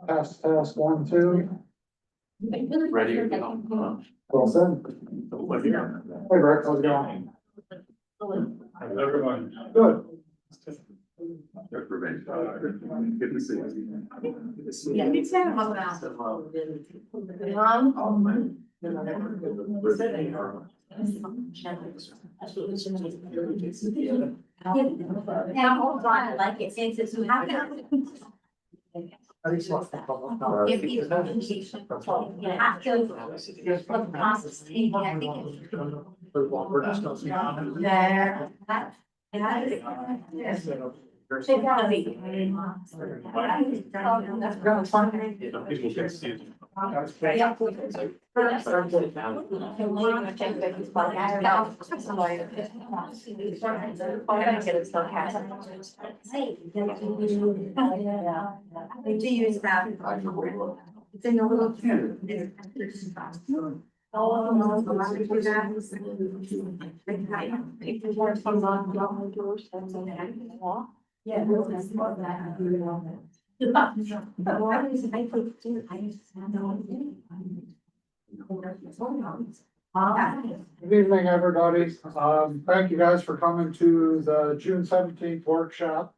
Test, 1, 2. Ready to go. Well said. What here? Hey, Rick, how's it going? Everyone. Good. Good to see you. Yeah, it's kind of about. Now, hold on, like it since it's happening. If you have to, the process, I think it's. They gotta be. People can see. They do use that. It's in the little. Yeah. Good evening, everybody. Thank you guys for coming to the June 17th workshop.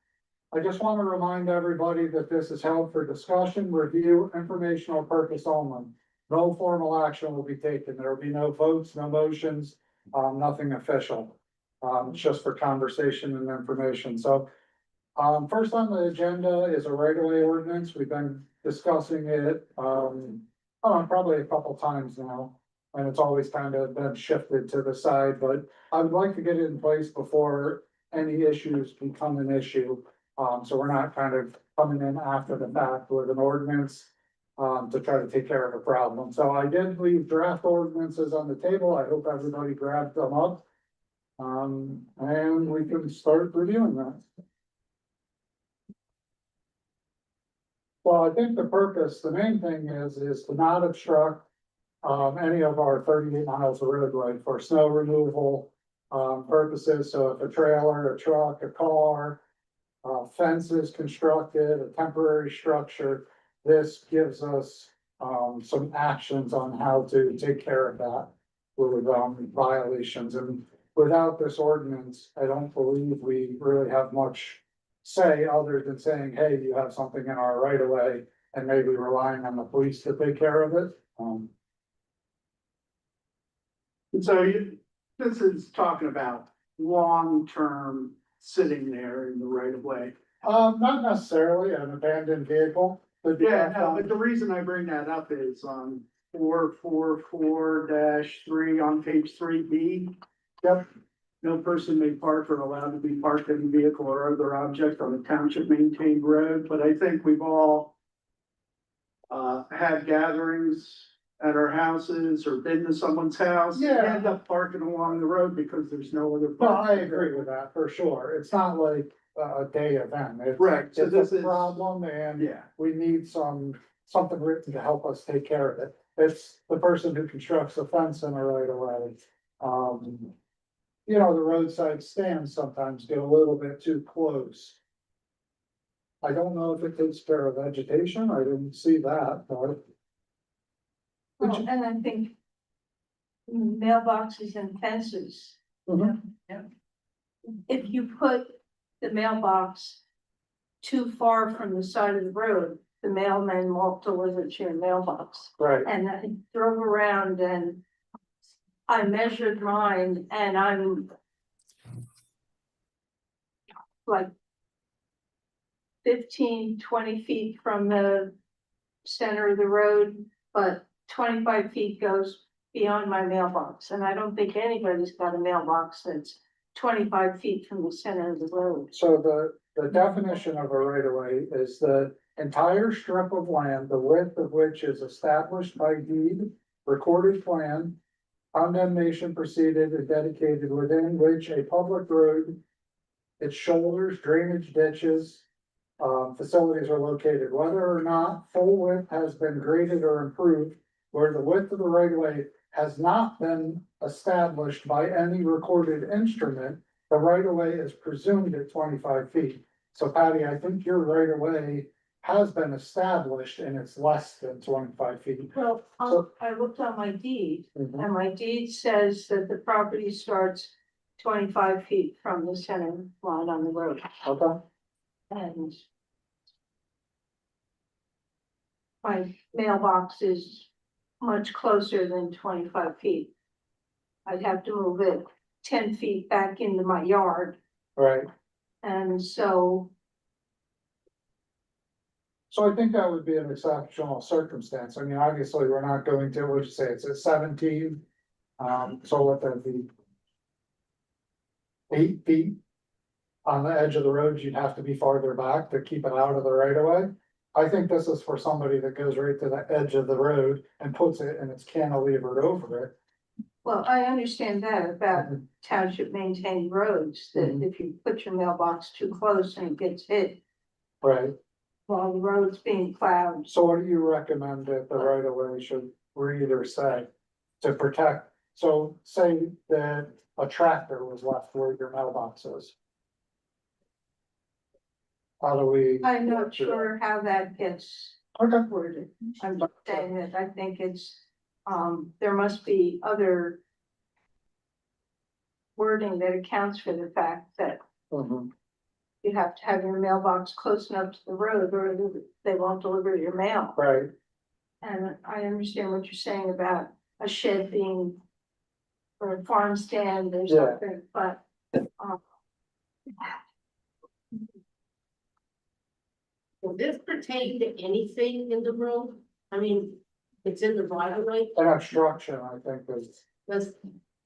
I just want to remind everybody that this is held for discussion, review, informational purpose only. No formal action will be taken. There will be no votes, no motions, nothing official. It's just for conversation and information. So first on the agenda is a right-of-way ordinance. We've been discussing it, probably a couple times now. And it's always kind of been shifted to the side, but I would like to get it in place before any issues become an issue. So we're not kind of coming in after the fact with an ordinance, to try to take care of a problem. So I did leave draft ordinances on the table. I hope everybody grabbed them up. And we can start reviewing that. Well, I think the purpose, the main thing is to not obstruct any of our 38 miles of roadway for snow removal purposes. So if a trailer, a truck, a car, fence is constructed, a temporary structure, this gives us some actions on how to take care of that with violations. And without this ordinance, I don't believe we really have much say other than saying, hey, you have something in our right of way, and maybe relying on the police to take care of it. So this is talking about long-term sitting there in the right of way. Not necessarily an abandoned vehicle. But Yeah, no, but the reason I bring that up is on 444-3 on page 3B. Yep. No person may park or allowed to be parked in a vehicle or other object on a township maintained road, but I think we've all had gatherings at our houses or been to someone's house. Yeah. End up parking along the road because there's no other. Well, I agree with that for sure. It's not like a day event. It's, Right, so it's this a is- problem and Yeah, we need something written to help us take care of it. It's the person who constructs a fence in a right of way. The roadside stands sometimes get a little bit too close. I don't know if it takes care of vegetation. I didn't see that, but. Well, and I think mailboxes and fences, Mhm. if you put the mailbox too far from the side of the road, the mailman won't deliver to your mailbox. Right, And I drove around and I measured mine and I'm like 15, 20 feet from the center of the road, but 25 feet goes beyond my mailbox. And I don't think anybody's got a mailbox that's 25 feet from the center of the road. so the definition of a right of way is the entire strip of land, the width of which is established by deed, recorded plan, condemnation proceeded and dedicated within which a public road, its shoulders, drainage ditches, facilities are located, whether or not full width has been graded or improved, where the width of the right of way has not been established by any recorded instrument, the right of way is presumed at 25 feet. So Patty, I think your right of way has been established and it's less than 25 feet. Well, So- I looked on my deed, Mhm. and my deed says that the property starts 25 feet from the center line on the road, Okay, and my mailbox is much closer than 25 feet. I'd have to move it 10 feet back into my yard, right. and so, So I think that would be an exceptional circumstance. I mean, obviously, we're not going to, what'd you say, it's at 17? So what that be? 8 feet on the edge of the road, you'd have to be farther back to keep it out of the right of way. I think this is for somebody that goes right to the edge of the road and puts it and it's cantilevered over it. well, I understand that about township maintained roads, that Mhm. if you put your mailbox too close and it gets hit Right, while the road's being plowed. so what do you recommend that the right of way should read or say to protect? So say that a tractor was left where your mailbox is. How do we? I'm not sure how that gets Okay, worded. I'm just saying that I think it's, there must be other wording that accounts for the fact that mhm, you have to have your mailbox close enough to the road or they won't deliver your mail. right, And I understand what you're saying about a shed being or a farm stand or Yeah. something, but, Will this pertain to anything in the road? I mean, it's in the right of way, an obstruction, I think is, because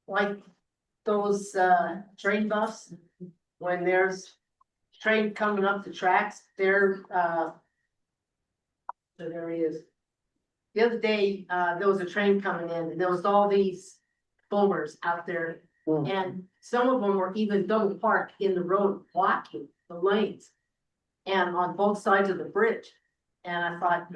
like those train buffs, when there's train coming up the tracks, so there he is. The other day, there was a train coming in, and there was all these boomers out there, and some of them were even double parked in the road, blocking the lanes. And on both sides of the bridge. And I thought,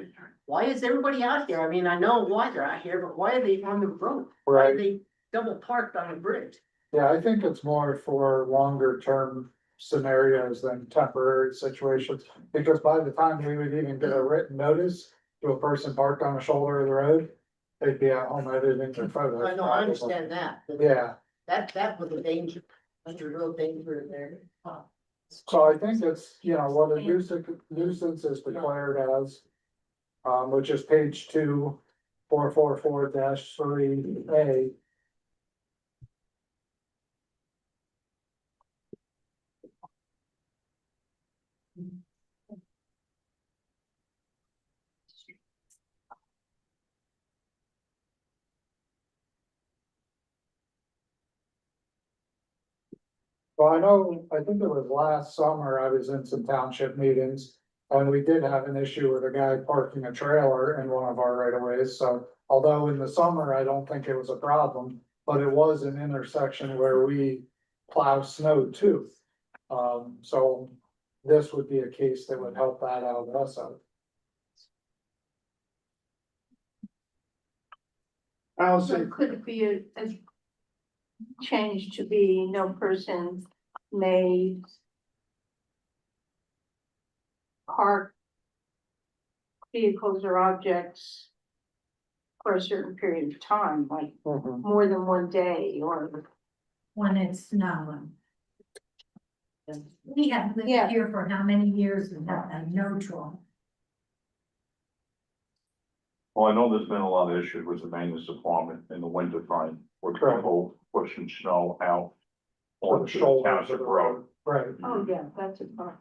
why is everybody out here? I mean, I know why they're out here, but why are they on the road? Why are right, they double parked on the bridge? yeah, I think it's more for longer term scenarios than temporary situations. Because by the time we would even get a written notice to a person parked on the shoulder of the road, they'd be at home editing their photos. I know, I understand that. But Yeah, that was a danger, that's a real danger there. so I think it's, what a nuisance is declared as. Which is page 2, 444-3A. Well, I think it was last summer, I was in some township meetings. And we did have an issue with a guy parking a trailer in one of our right of ways, so although in the summer, I don't think it was a problem. But it was an intersection where we plow snow too. So this would be a case that would help that out also. I also, so could it be a change to be no person may park vehicles or objects for a certain period of time, like more than one day or. When it's snowing. We have lived Yeah. here for how many years and have had no trouble. Well, I know there's been a lot of issues with the maintenance department in the winter time, where Correct. people pushing snow out For the onto the shoulders of township the road. road, right, Oh, yeah, that's a part.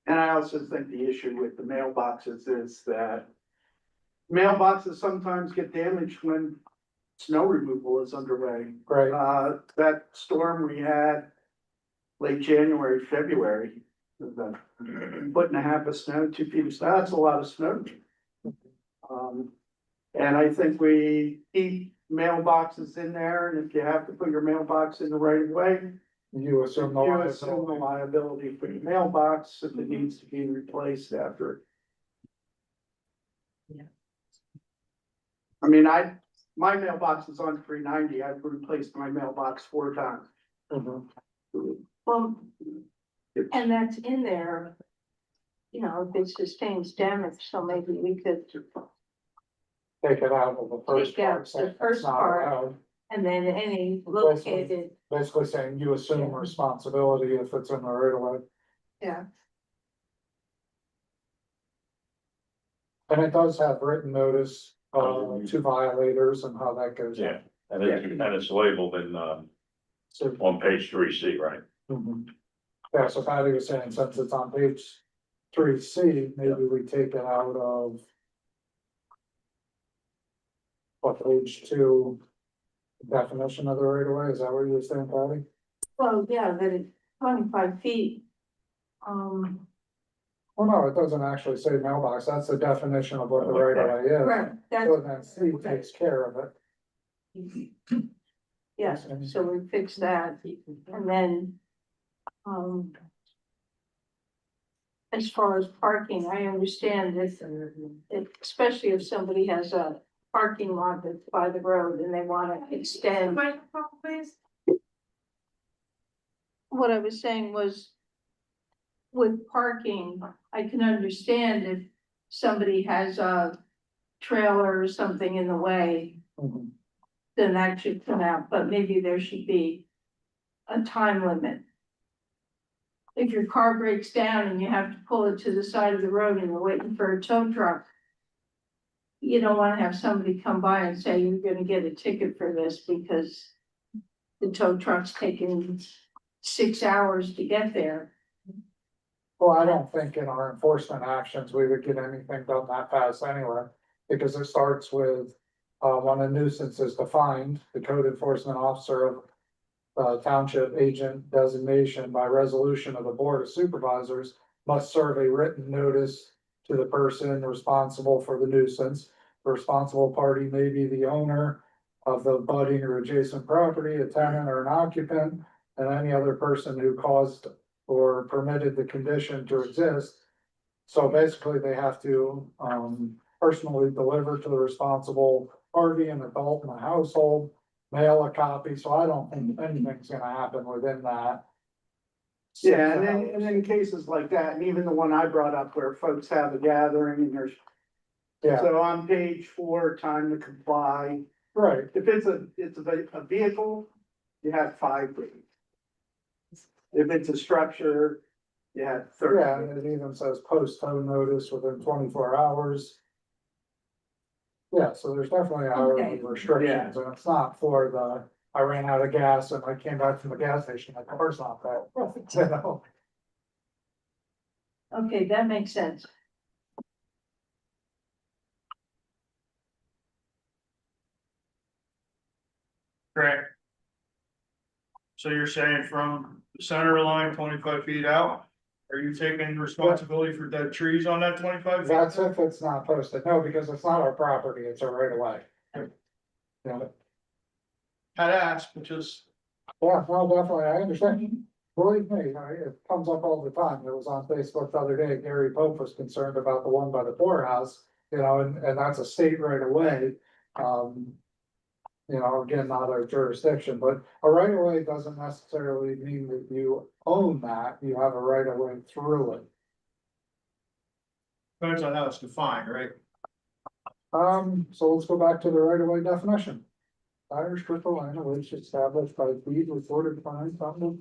and I also think the issue with the mailboxes is that mailboxes sometimes get damaged when snow removal is underway. right, That storm we had late January, February, the foot and a half of snow, 2 feet of snow, that's a lot of snow. And I think we keep mailboxes in there, and if you have to put your mailbox in the right way, you assume the you assume the liability. liability for your mailbox if it needs to be replaced after. Yeah. I mean, my mailbox is on 390. I've replaced my mailbox 4 times. Mhm. Well, And that's in there. You know, if it sustains damage, so maybe we could, Take it out of the first Take out part, the saying first it's not part. allowed. and then any located, Basically saying you assume responsibility if it's in the right of way. yeah, And it does have written notice, to violators and how that goes. Yeah, and it's labeled in, So, on page 3C, right? mhm. Yeah, so Patty was saying, since it's on page 3C, maybe we take it out of. What, page 2, definition of the right of way, is that what you were saying, Patty? well, yeah, that it's 25 feet. Well, no, it doesn't actually say mailbox, that's the definition of what the right of way is. Right, that's, So then C takes care of it. yes, so we fix that, and then, as far as parking, I understand this, especially if somebody has a parking lot that's by the road and they wanna extend. What I was saying was, with parking, I can understand if somebody has a trailer or something in the way, Mhm. then that should come out, but maybe there should be a time limit. If your car breaks down and you have to pull it to the side of the road and you're waiting for a tow truck, you don't wanna have somebody come by and say, you're gonna get a ticket for this because the tow truck's taking 6 hours to get there. Well, I don't think in our enforcement actions, we would get anything done that fast anyway, because it starts with. When a nuisance is defined, the code enforcement officer of. Township agent designation by resolution of the board of supervisors must serve a written notice. To the person responsible for the nuisance, the responsible party may be the owner. Of the abutting or adjacent property, a tenant or an occupant, and any other person who caused or permitted the condition to exist. So basically, they have to, personally deliver to the responsible party, an adult in the household, mail a copy, so I don't think anything's gonna happen within that. Yeah, and then cases like that, and even the one I brought up where folks have a gathering and there's, Yeah, so on page 4, time to comply. right, If it's a vehicle, you have 5 days. If it's a structure, you have 30 yeah, days. and it even says post tow notice within 24 hours. Yeah, so there's definitely hourly restrictions, and it's not for the, I ran out of gas and I came back from the gas station, my car's not that, you know? Okay, that makes sense. Correct. So you're saying from the center line 25 feet out, are you taking responsibility for dead trees on that 25 feet? That's if it's not posted, no, because it's not our property, it's a right of way. Yeah, Had asked, but just, yeah, no, definitely, I understand. Believe me, it comes up all the time. It was on Facebook the other day. Gary Pope was concerned about the one by the poorhouse, and that's a state right away. Again, not our jurisdiction, but a right of way doesn't necessarily mean that you own that. You have a right of way through it. depends on how it's defined, right? So let's go back to the right of way definition. Irish crystal line of which established by deed recorded by something.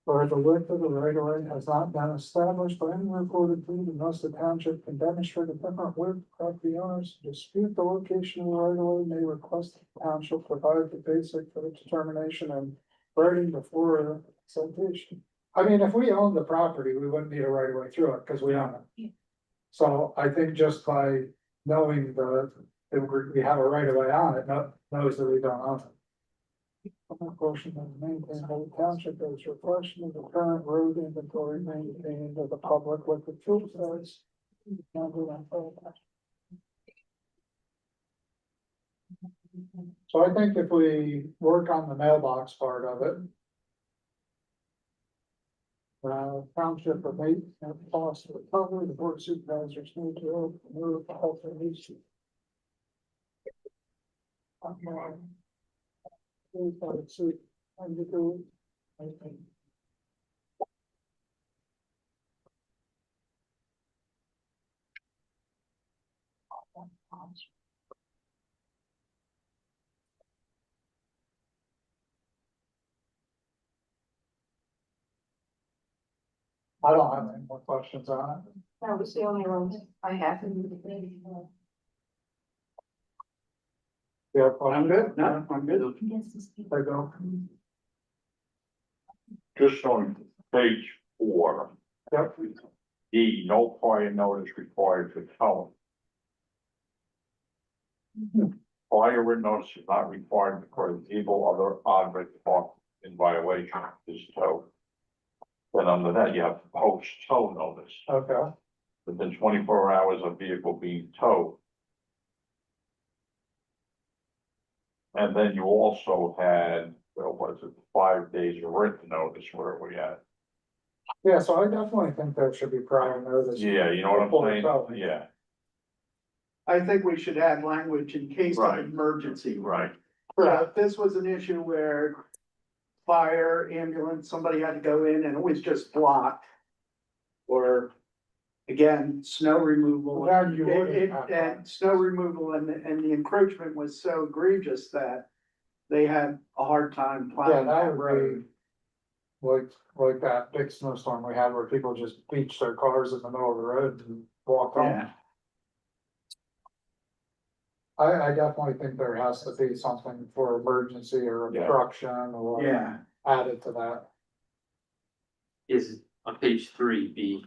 Where the width of the right of way has not been established by any recorded deed, unless the township can demonstrate a different width, property owners dispute the location of the right of way, may request the township provide the basic for the determination and writing before citation. I mean, if we own the property, we wouldn't need a right of way through it, because we own it. So I think just by knowing that we have a right of way on it, knows that we don't own it. A portion is maintained by the township as a portion of the current road inventory maintained by the public with the fuel sites. So I think if we work on the mailbox part of it. Township of eight and cost of recovery, the board of supervisors need to move the health and issue. I don't have any more questions on it. That was the only ones I have. Yeah, I'm good, no, I'm good. I go. Just on page 4, Yep, D, no prior notice required for towing. Prior written notice is not required because evil other object parked in violation is towed. Then under that, you have post tow notice, okay, within 24 hours of vehicle being towed. And then you also had, what was it, 5 days of written notice, where are we at? yeah, so I definitely think there should be prior notice. Yeah, you know what Before I'm towing. saying? Yeah, I think we should add language in case of Right. emergency. right. Yeah, if this was an issue where fire, ambulance, somebody had to go in and it was just blocked. Or, again, snow removal. Then you wouldn't have that. And snow removal and the encroachment was so egregious that they had a hard time Yeah, plowing that that would road. be like that big snowstorm we had where people just beached their cars in the middle of the road and walked home. Yeah, I definitely think there has to be something for emergency or Yeah. obstruction or yeah. added to that. Is on page 3B.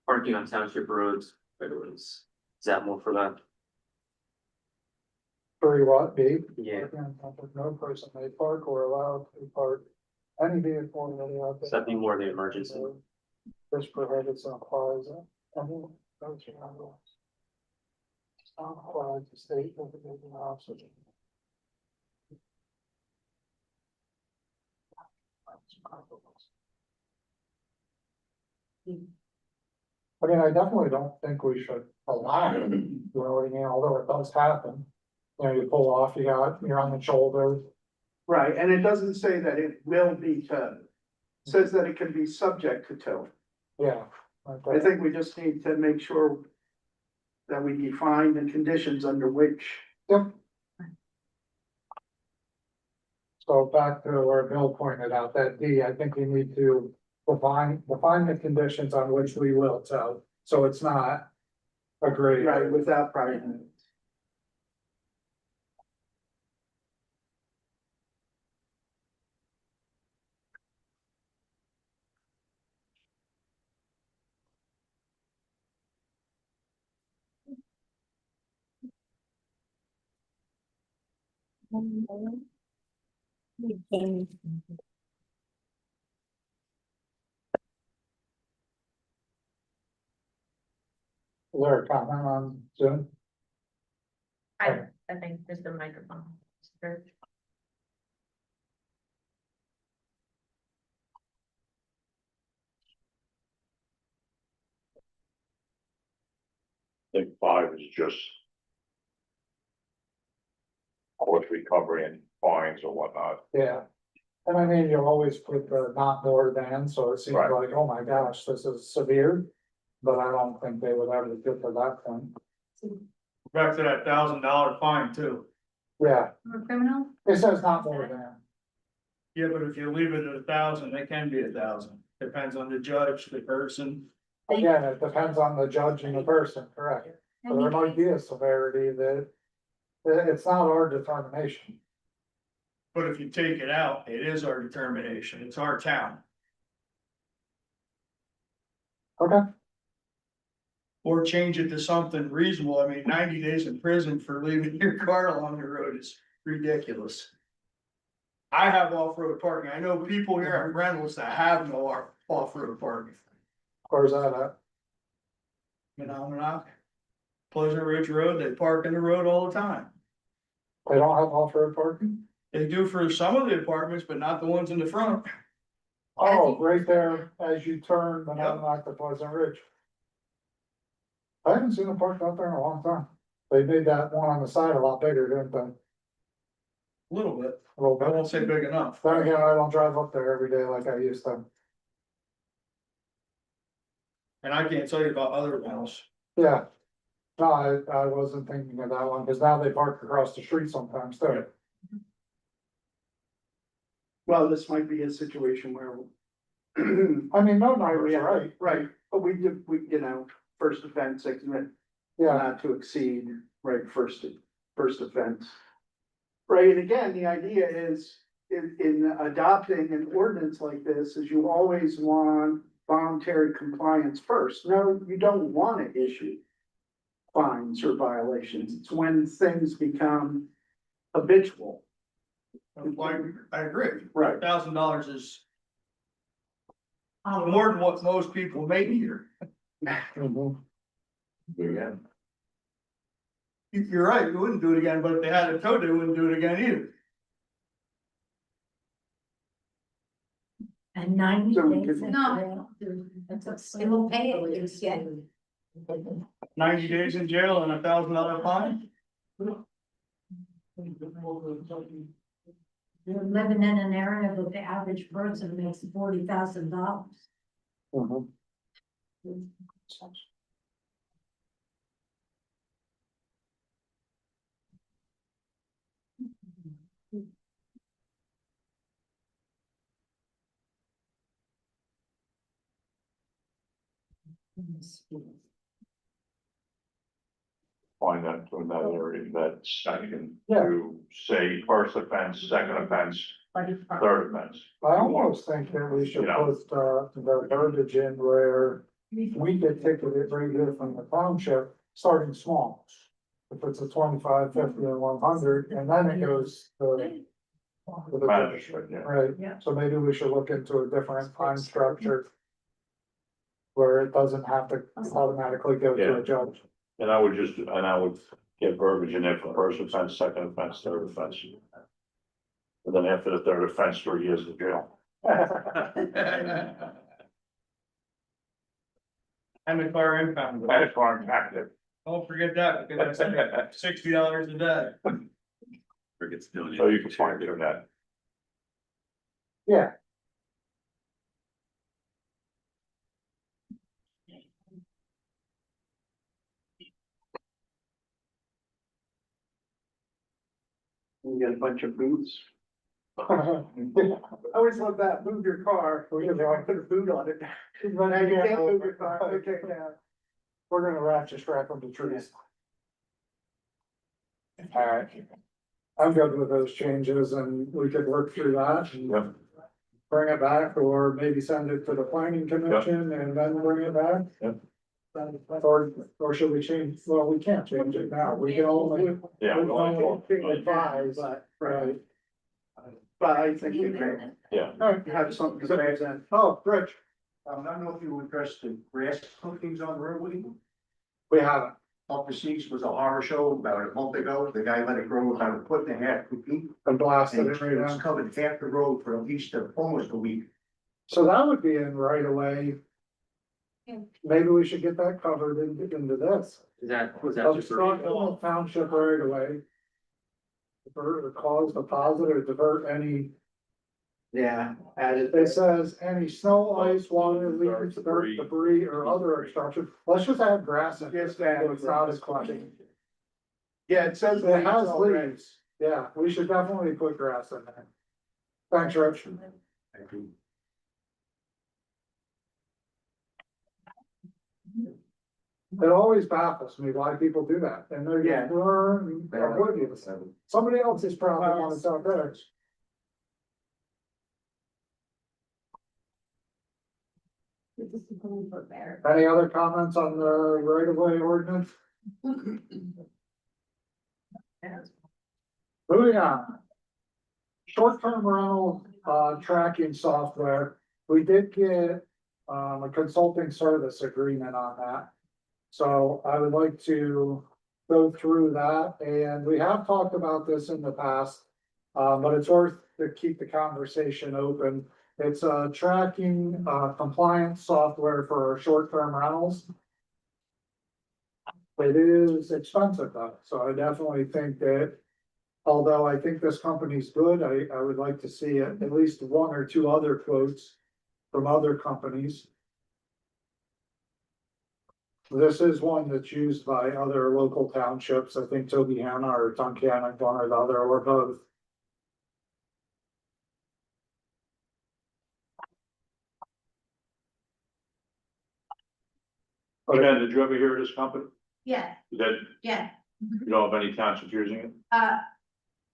Parking on township roads, right roads, is that more for that? Three what, B? Yeah, No person may park or allow to park any vehicle in any of does that be more the emergency? This prohibits and applies it. Those are rules. It's not applied to state or the officers. I mean, I definitely don't think we should allow it, you know what I mean, although it does happen. You know, you pull off, you're on the shoulder, Right, and it doesn't say that it will be towed. It says that it can be subject to tow. yeah. I think we just need to make sure that we define the conditions under which. Yep. So back to where Bill pointed out, that D, I think we need to define the conditions on which we will tow, so it's not a gray Right, area. without prior notice. Is there a comment on Zoom? I think just the microphone. I think 5 is just course recovery and fines or whatnot. Yeah. And I mean, you'll always put the not more than, so it seems Right. like, oh my gosh, this is severe. But I don't think they would ever get to that point. Back to that $1,000 fine too. Yeah, Criminal? it says not more than. Yeah, but if you leave it at 1,000, it can be 1,000. Depends on the judge, the person. Again, it depends on the judge and the person, correct? So there might be a severity that it's not our determination. But if you take it out, it is our determination. It's our town. Okay, Or change it to something reasonable. I mean, 90 days in prison for leaving your car along the road is ridiculous. I have off-road parking. I know people here at Reynolds that have no off-road parking. where's that at? Phenomenon. Pleasant Ridge Road, they park in the road all the time. They don't have off-road parking? They do for some of the apartments, but not the ones in the front. Oh, right there as you turn, the Monadnock to Pleasant Ridge. I haven't seen a park out there in a long time. They made that one on the side a lot bigger, didn't they? A little bit. A little I bit. won't say big enough. Then again, I don't drive up there every day like I used to. And I can't tell you about other ones. Yeah, No, I wasn't thinking of that one, because now they park across the street sometimes too. Well, this might be a situation where. I mean, no, Yeah, right, right, but we do, you know, first offense, yeah, not to exceed, right, first offense. Right, and again, the idea is, in adopting an ordinance like this, is you always want voluntary compliance first. No, you don't wanna issue fines or violations, it's when things become habitual. Like, I agree, Right. $1,000 is more than what most people make here. mhm. Yeah. You're right, you wouldn't do it again, but if they had a code, they wouldn't do it again either. And 90 So we days. could- in No. jail. It will pay it instead. 90 days in jail and $1,000 fine? You're living in an area that the average person makes $40,000. Mhm. Find that to another area that second, Yeah. to say first offense, second offense, third offense. I almost think that we should Yeah. put, the verbiage in where we get ticketed right here from the township, starting small. If it's a 25, 50, and 100, and then it goes to. the Magistrate, yeah. Right, Yeah. so maybe we should look into a different fine structure. Where it doesn't have to automatically go to Yeah. a judge. And I would get verbiage in there for first offense, second offense, third offense. And then after the third offense, 3 years in jail. And the car impound. That's why I'm active. Don't forget that, because that's like $60 a day. So you can find it in that. Yeah. We get a bunch of boots. Yeah. I always love that, move your car, We you can- know, I put a boot on it. Now you can't move your car, okay, now. We're gonna ratchet strap them to trees. Alright. I'm good with those changes and we could work through that and Yep. bring it back, or maybe send it to the planning commission and then bring it back. Yep. Or should we change, well, we can't change it now, we can only. Yeah. we can only advise, But, right, but I think we can Yeah. have something to say then. oh, Rich, I don't know if you addressed the grass clippings on the roadway. we haven't, Up the Seas was a horror show about a month ago. The guy let it grow about a foot and a half, 2 feet. been blasted And it right it's now, covered half the road for at least almost a week. so that would be in right away. Maybe we should get that covered into this. Was that just? Obstruct the township right away. Divert or cause deposit or divert any, Yeah, added. it says any snow, ice, water, leaves, dirt, debris, or other obstruction. Let's just add grass in. Just So add it's not as cluttered. Yeah, it says. It has already. leaves, yeah, we should definitely put grass in there. Thanks, Rich. It always baffles me why people do that, and they're Yeah. just, oblivious. Somebody else's problem when it's out there. Any other comments on the right of way ordinance? Moving on. Short-term rental, tracking software, we did get, a consulting service agreement on that. So I would like to go through that, and we have talked about this in the past. But it's worth to keep the conversation open. It's a tracking, compliance software for short-term rentals. It is expensive though, so I definitely think that, although I think this company's good, I would like to see at least one or two other quotes from other companies. This is one that's used by other local townships, I think Tobyhanna or Tunkhannock, one or the other, or both. Jen, did you ever hear of this company? Yeah, That, yeah, you know of any townships using it?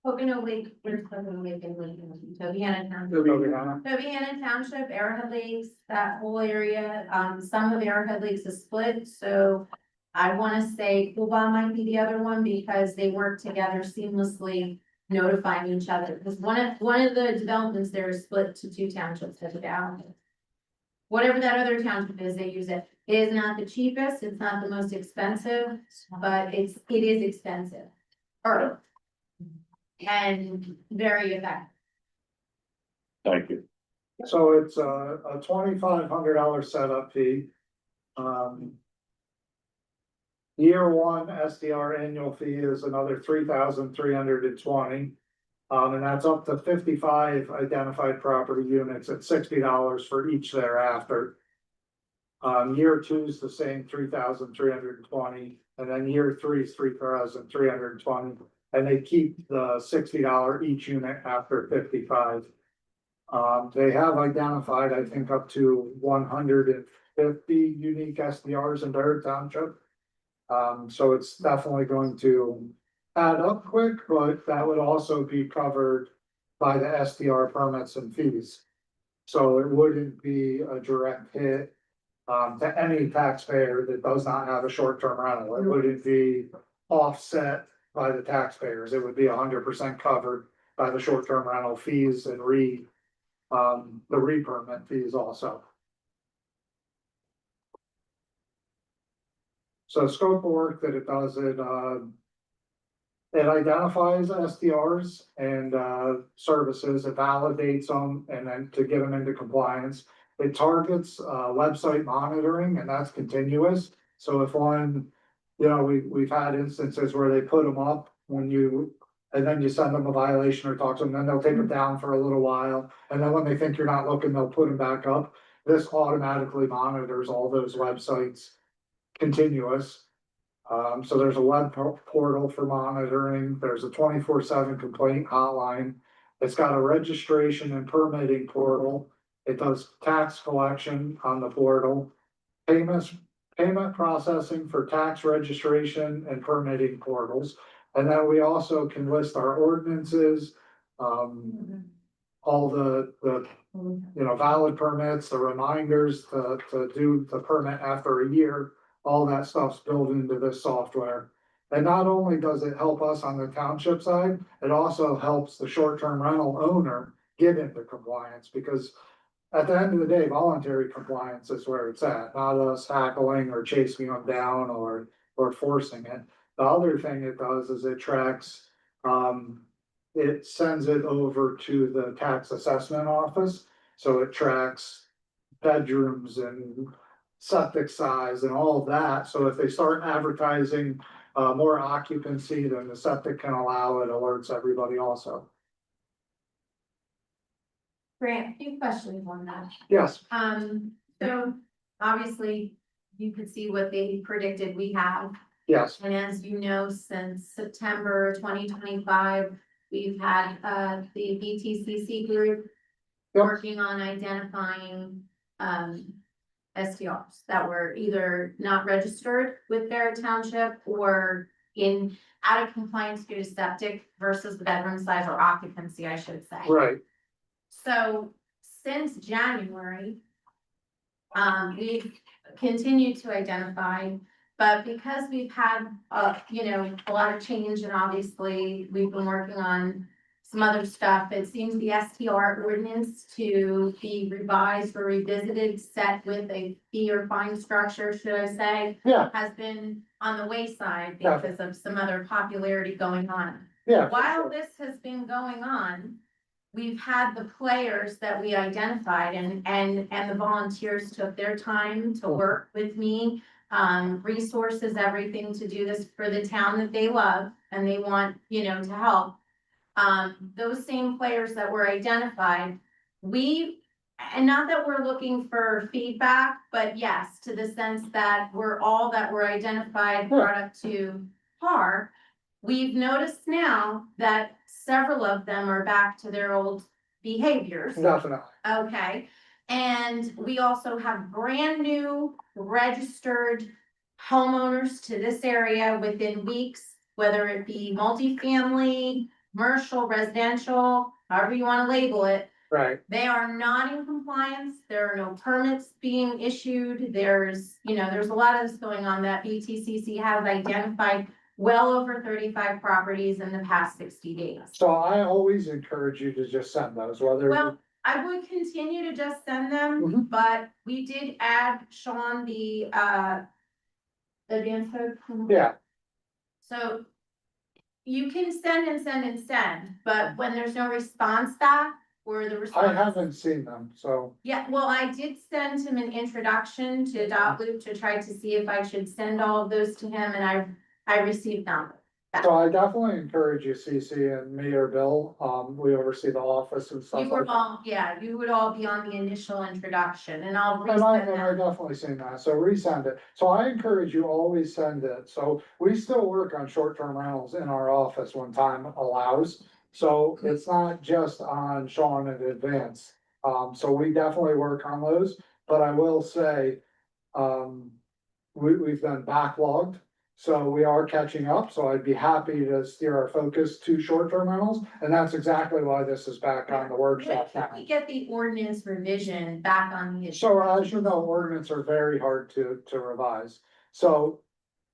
Pocono Lake, where's Pocono Lake and Lake, Tobyhanna Township. Tobyhanna. Tobyhanna Township, Arrowhead Lakes, that whole area, some of Arrowhead Lakes is split, so. I wanna say Coolbaugh might be the other one because they work together seamlessly, notifying each other, because one of the developments there is split to two townships, as down. Whatever that other township is, they use it. It is not the cheapest, it's not the most expensive, but it is expensive. Or. And very effective. Thank you. So it's a $2,500 setup fee. Year one SDR annual fee is another $3,320. And that's up to 55 identified property units at $60 for each thereafter. Year two is the same, 3,320, and then year three is 3,320. And they keep the $60 each unit after 55. They have identified, I think, up to 150 unique SDRs in Barrett Township. So it's definitely going to add up quick, but that would also be covered by the SDR permits and fees. So it wouldn't be a direct hit to any taxpayer that does not have a short-term rental. It wouldn't be offset by the taxpayers. It would be 100% covered by the short-term rental fees and the re-permit fees also. So scope of work that it does, it identifies SDRs and services, it validates them, and then to get them into compliance. It targets website monitoring, and that's continuous. So if one, we've had instances where they put them up and then you send them a violation or talk to them, then they'll take them down for a little while. And then when they think you're not looking, they'll put them back up. This automatically monitors all those websites continuous. So there's a web portal for monitoring. There's a 24/7 complaint hotline. It's got a registration and permitting portal. It does tax collection on the portal. Payment processing for tax registration and permitting portals. And then we also can list our ordinances, all the valid permits, the reminders to do the permit after a year. All that stuff's built into this software. And not only does it help us on the township side, it also helps the short-term rental owner get into compliance, because at the end of the day, voluntary compliance is where it's at, not us hackling or chasing them down or forcing it. The other thing it does is it tracks, it sends it over to the tax assessment office. So it tracks bedrooms and septic size and all of that. So if they start advertising more occupancy than the septic can allow, it alerts everybody also. Grant, a few questions on that. Yes. So obviously you could see what they predicted we have. Yes. And as you know, since September 2025, we've had the BTCC group Yep. working on identifying SDRs that were either not registered with Barrett Township or out of compliance due to septic versus the bedroom size or occupancy, I should say. Right. So since January, we've continued to identify, but because we've had, a lot of change, and obviously we've been working on some other stuff, it seems the STR ordinance to be revised or revisited, set with a fee or fine structure, should I say, Yeah. has been on the wayside Yeah. because of some other popularity going on. Yeah. While this has been going on, we've had the players that we identified and the volunteers took their time to work with me. Resources, everything to do this for the town that they love and they want, to help. Those same players that were identified, we And not that we're looking for feedback, but yes, to the sense that that were identified, brought up to par. We've noticed now that several of them are back to their old behaviors. Definitely. Okay, and we also have brand new registered homeowners to this area within weeks, whether it be multifamily, commercial, residential, however you wanna label it. Right. They are not in compliance, there are no permits being issued, there's a lot of this going on that BTCC has identified well over 35 properties in the past 60 days. So I always encourage you to just send those, whether. Well, I would continue to just send them, Mhm. but we did add Sean the advance code. Yeah, So you can send and send and send, but when there's no response back or the I response. haven't seen them, so. Yeah, well, I did send him an introduction to Dot Loop to try to see if I should send all of those to him, and I received none. So I definitely encourage you, CC and me or Bill, we oversee the office and stuff You were like that. all, yeah, you would all be on the initial introduction, and I'll And I resend that. definitely seen that, so resend it, so I encourage you always send it, so we still work on short-term rentals in our office when time allows. So it's not just on Sean in advance, so we definitely work on those, but I will say, we've been backlogged. So we are catching up, so I'd be happy to steer our focus to short-term rentals, and that's exactly why this is back on the workshop When now. can we get the ordinance revision back on the. So as you know, ordinance are very hard to revise, so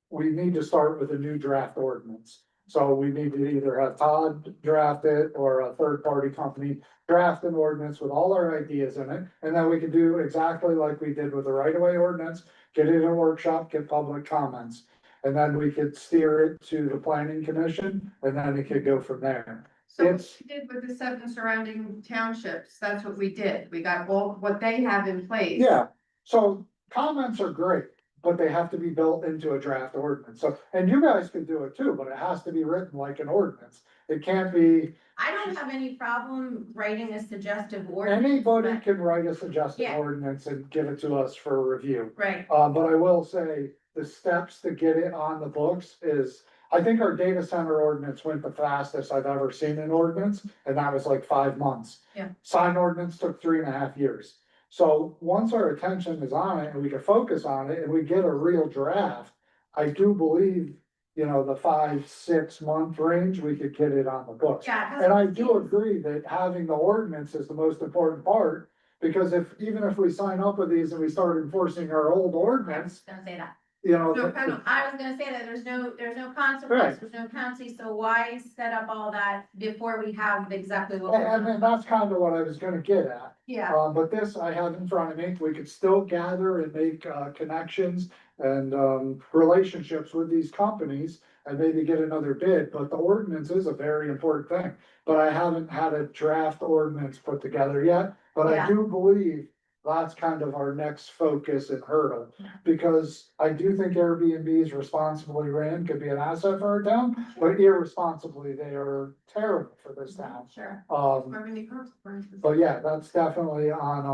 we need to start with a new draft ordinance. So we need to either have Todd draft it or a third-party company draft an ordinance with all our ideas in it. And then we can do exactly like we did with the right-of-way ordinance, get it in a workshop, get public comments. And then we could steer it to the planning commission, and then it could go from there. So what It's- we did with the 7 surrounding townships, that's what we did. We got all what they have in place. Yeah, so comments are great, but they have to be built into a draft ordinance. So, and you guys can do it too, but it has to be written like an ordinance. It can't be, I don't have any problem writing a suggestive ordinance. anybody but- can write a suggested Yeah. ordinance and give it to us for review. Right, But I will say, the steps to get it on the books is, I think our data center ordinance went the fastest I've ever seen an ordinance, and that was like 5 months. Yeah. Sign ordinance took 3.5 years. So once our attention is on it and we can focus on it and we get a real draft, I do believe, the 5-6 month range, we could get it on the books. yeah. 'cause And I it do seems- agree that having the ordinance is the most important part, because even if we sign up with these and we start enforcing our old I was ordinance, gonna say that. No the- penalty. I was gonna say that there's no consequence, Right. there's no penalty, so why set up all that before we have exactly what? we're and doing? that's kind of what I was gonna get at. Yeah, But this I have in front of me, we could still gather and make, connections and, relationships with these companies and maybe get another bid, but the ordinance is a very important thing. But I haven't had a draft ordinance put together yet, but I Yeah. do believe that's kind of our next focus and hurdle. Because I do think Airbnbs responsibly ran could be an asset for our town, but irresponsibly, they are terrible for this town. sure. Or any consequences. But yeah, that's definitely on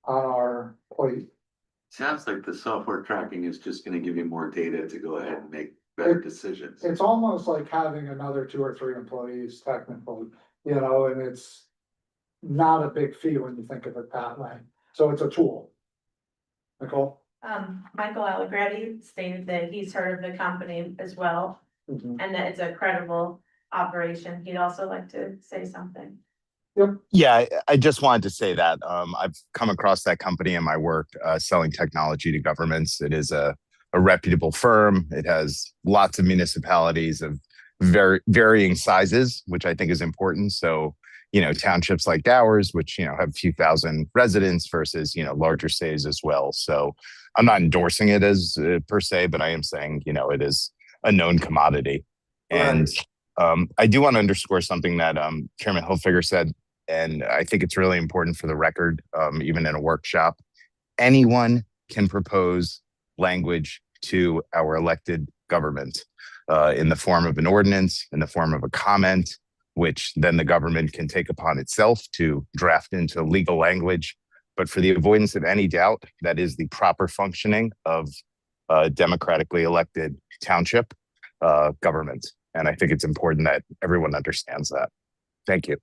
our plate. Sounds like the software tracking is just gonna give you more data to go ahead and make better decisions. It's almost like having another 2 or 3 employees technically, and it's not a big fee when you think of it that way. So it's a tool. Nicole? Michael Allegretti stated that he's heard of the company as well, Mhm. and that it's a credible operation. He'd also like to say something. Yeah, I just wanted to say that I've come across that company in my work selling technology to governments. It is a reputable firm. It has lots of municipalities of varying sizes, which I think is important. So, townships like ours, which, have a few thousand residents versus, larger cities as well. So I'm not endorsing it as per se, but I am saying, it is a known commodity. And I do want to underscore something that Chairman Hilfiger said, and I think it's really important for the record, even in a workshop. Anyone can propose language to our elected government in the form of an ordinance, in the form of a comment, which then the government can take upon itself to draft into legal language. But for the avoidance of any doubt, that is the proper functioning of democratically elected township government. And I think it's important that everyone understands that. Thank you.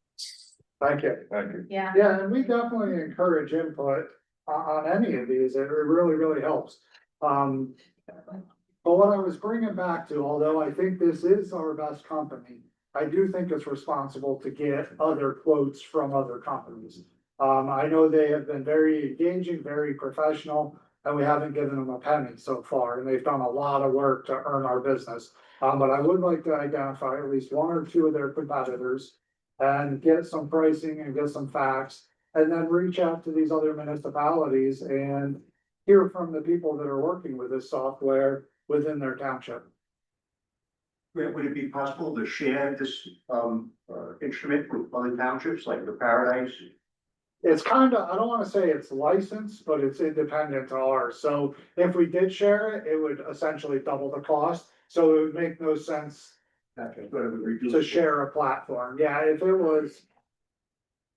Thank you. Thank you. Yeah. Yeah, and we definitely encourage input on any of these. It really, really helps. But what I was bringing back to, although I think this is our best company, I do think it's responsible to get other quotes from other companies. I know they have been very engaging, very professional, and we haven't given them a penny so far, and they've done a lot of work to earn our business. But I would like to identify at least one or two of their competitors and get some pricing and get some facts, and then reach out to these other municipalities and hear from the people that are working with this software within their township. Would it be possible to share this, instrument with other townships, like the Paradise? It's kind of, I don't want to say it's licensed, but it's independent to ours. So if we did share it, it would essentially double the cost. So it would make no sense Okay, but it would reduce. to share a platform. Yeah, if it was.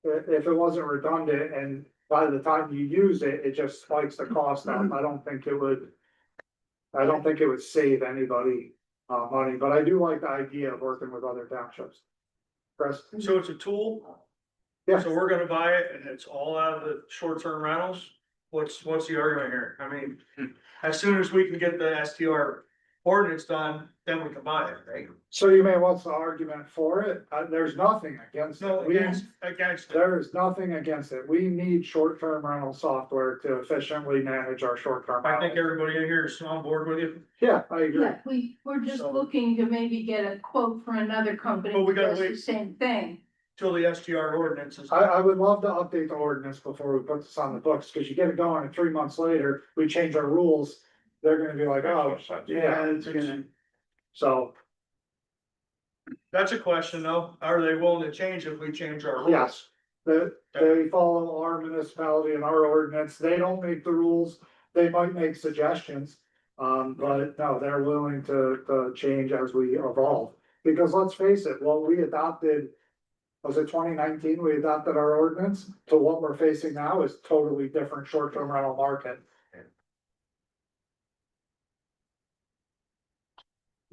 If it wasn't redundant and by the time you use it, it just spikes the cost up, I don't think it would. I don't think it would save anybody money, but I do like the idea of working with other townships. Chris? So it's a tool, Yeah, so we're gonna buy it and it's all out of the short-term rentals? What's the argument here? I mean, as soon as we can get the STR ordinance done, then we can buy it, right? so you may want the argument for it. There's nothing against No, it. We- against it. There is nothing against it. We need short-term rental software to efficiently manage our short-term. I think rentals. everybody in here is on board with you. Yeah, I agree. Yeah, we're just So- looking to maybe get a quote from another company But we that gotta does the wait. same thing. Till the STR ordinance is. I would love to update the ordinance before we put this on the books, because you get it going and 3 months later, we change our rules. They're gonna be like, oh, Yeah, it's gonna, so, That's a question though. Are they willing to change if we change our rules? yes. They follow our municipality and our ordinance. They don't make the rules. They might make suggestions. But no, they're willing to change as we evolve. Because let's face it, what we adopted, was it 2019? We adopted our ordinance to what we're facing now is totally different short-term rental market.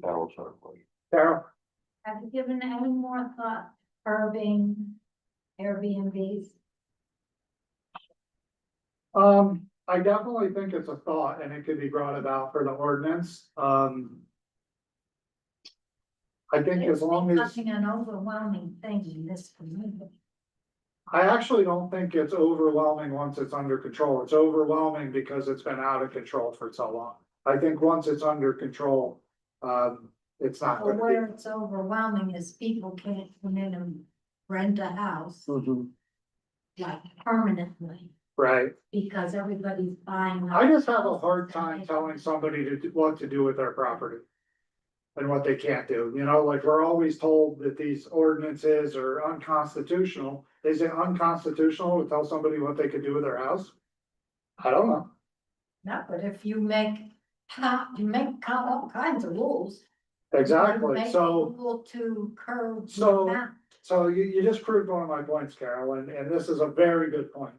That was our question. Carol? Have you given any more thought curbing Airbnbs? I definitely think it's a thought and it could be brought about for the ordinance. I think as long as, Becoming an overwhelming thing in this community. I actually don't think it's overwhelming once it's under control. It's overwhelming because it's been out of control for so long. I think once it's under control, it's not Or gonna where it's overwhelming is people can't come in and rent a house be. like permanently Right. because everybody's buying. I just have a hard time telling somebody what to do with their property. And what they can't do, you know, like we're always told that these ordinances are unconstitutional. Is it unconstitutional to tell somebody what they could do with their house? I don't know. No, but if you make all kinds of rules. Exactly, Make a so, rule to curb. the So- amount. so you just proved one of my points, Carol, and this is a very good point.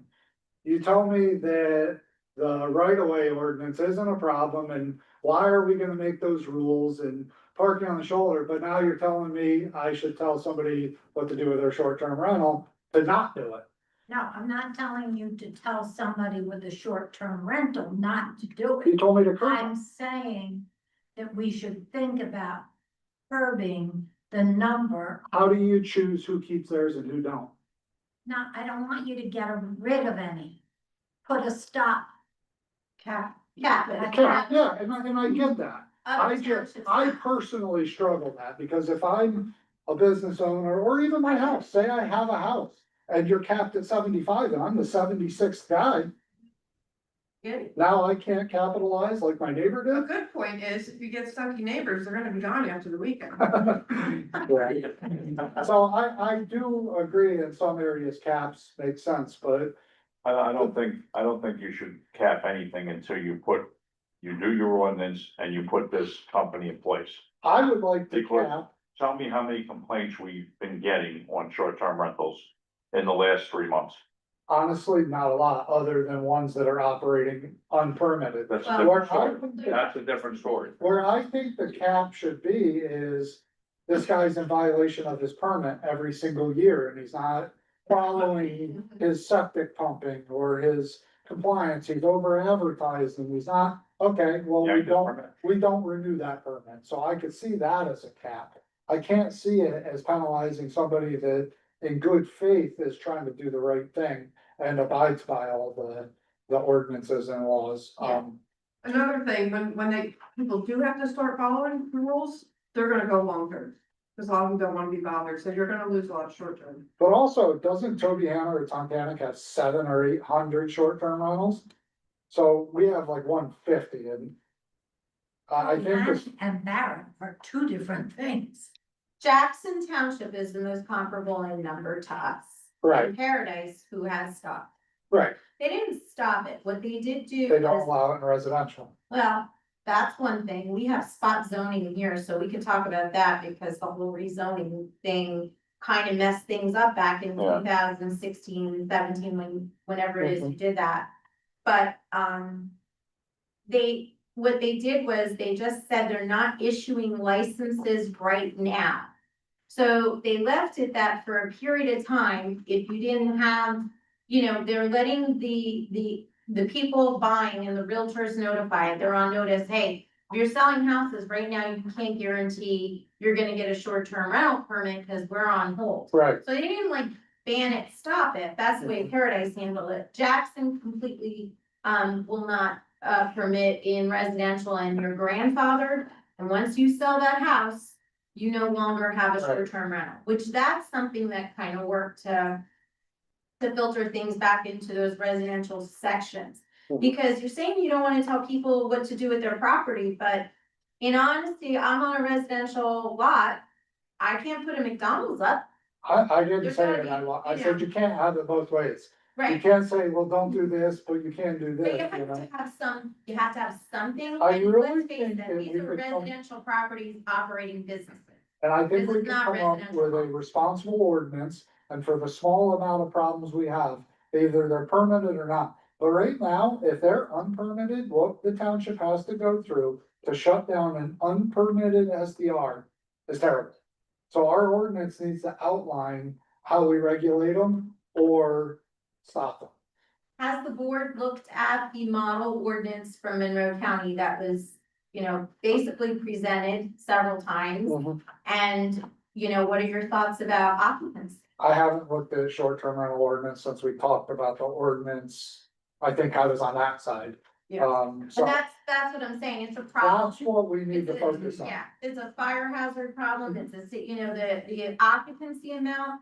You told me that the right-of-way ordinance isn't a problem, and why are we gonna make those rules and parking on the shoulder, but now you're telling me I should tell somebody what to do with their short-term rental to not do it. No, I'm not telling you to tell somebody with a short-term rental not to do You it. told me to curb I'm it. saying that we should think about curbing the number. How do you choose who keeps theirs and who don't? No, I don't want you to get rid of any. Put a stop. Cap. Okay, yeah, and I get that. I Other just, townships- I personally struggle with that, because if I'm a business owner, or even my house, say I have a house. And you're capped at 75 and I'm the 76th guy, Good. now I can't capitalize like my neighbor A did? good point is, if you get stucky neighbors, they're gonna be gone after the weekend. So I do agree in some areas caps make sense, but I don't think you should cap anything until you do your ordinance and you put this company in place. I would like to Because- cap tell me how many complaints we've been getting on short-term rentals in the last 3 months. Honestly, not a lot, other than ones that are operating unpermitted. That's a Well, different Where I story. think That's a different story. Where I think the cap should be is, this guy's in violation of his permit every single year, and he's not following his septic pumping or his compliance, he's over advertised, and he's not, okay, well, Yeah, we just don't, permit. we don't renew that permit, so I could see that as a cap. I can't see it as penalizing somebody that in good faith is trying to do the right thing and abides by all the ordinances and laws, Another thing, when people do have to start following the rules, they're gonna go longer. Cause a lot of them don't wanna be bothered, so you're gonna lose a lot of short term. But also, doesn't Toby Hammer or Titanic have 700 or 800 short-term rentals? So we have like 150 and. I think this, And Barrett are two different things. Jackson Township is the most comparable in number to us. right, And Paradise, who has stopped. right, They didn't stop it. What they did do they don't was, allow it in residential. well, that's one thing. We have spot zoning here, so we could talk about that because the whole rezoning thing kind of messed things up back in Yeah. 2016, 17, whenever it is Mm-hmm. you did that. But, what they did was they just said they're not issuing licenses right now. So they left it that for a period of time, if you didn't have, they're letting the people buying and the realtors notified, they're on notice, hey, if you're selling houses right now, you can't guarantee you're gonna get a short-term rental permit because we're on hold. Right, So they didn't like ban it, stop it. That's the way Paradise handled it. Jackson completely, will not, permit in residential, and you're grandfathered. And once you sell that house, you no longer have a Right. short-term rental, which that's something that kind of worked to filter things back into those residential sections. Mhm. Because you're saying you don't wanna tell people what to do with their property, but in honesty, I'm on a residential lot. I can't put a McDonald's up, I didn't There's say gotta it, be, I you said know. you can't have it both ways. You right? can't say, well, don't do this, but you can do But this, you you have know? to have you have to have something, I and really let's face think it, that these we are could come- residential properties operating businesses. And I think This we is can not come up residential with a homes. responsible ordinance, and for the small amount of problems we have, either they're permitted or not. But right now, if they're unpermitted, what the township has to go through to shut down an unpermitted SDR is terrible. So our ordinance needs to outline how we regulate them or stop them. Has the board looked at the model ordinance from Monroe County that was, basically presented several times? And, what are your thoughts about occupancy? I haven't looked at short-term rental ordinance since we talked about the ordinance. I think I was on that side. So And that's what I'm saying, it's a problem. that's what we need to It's a- focus on. Yeah, it's a fire hazard problem, it's the occupancy amount.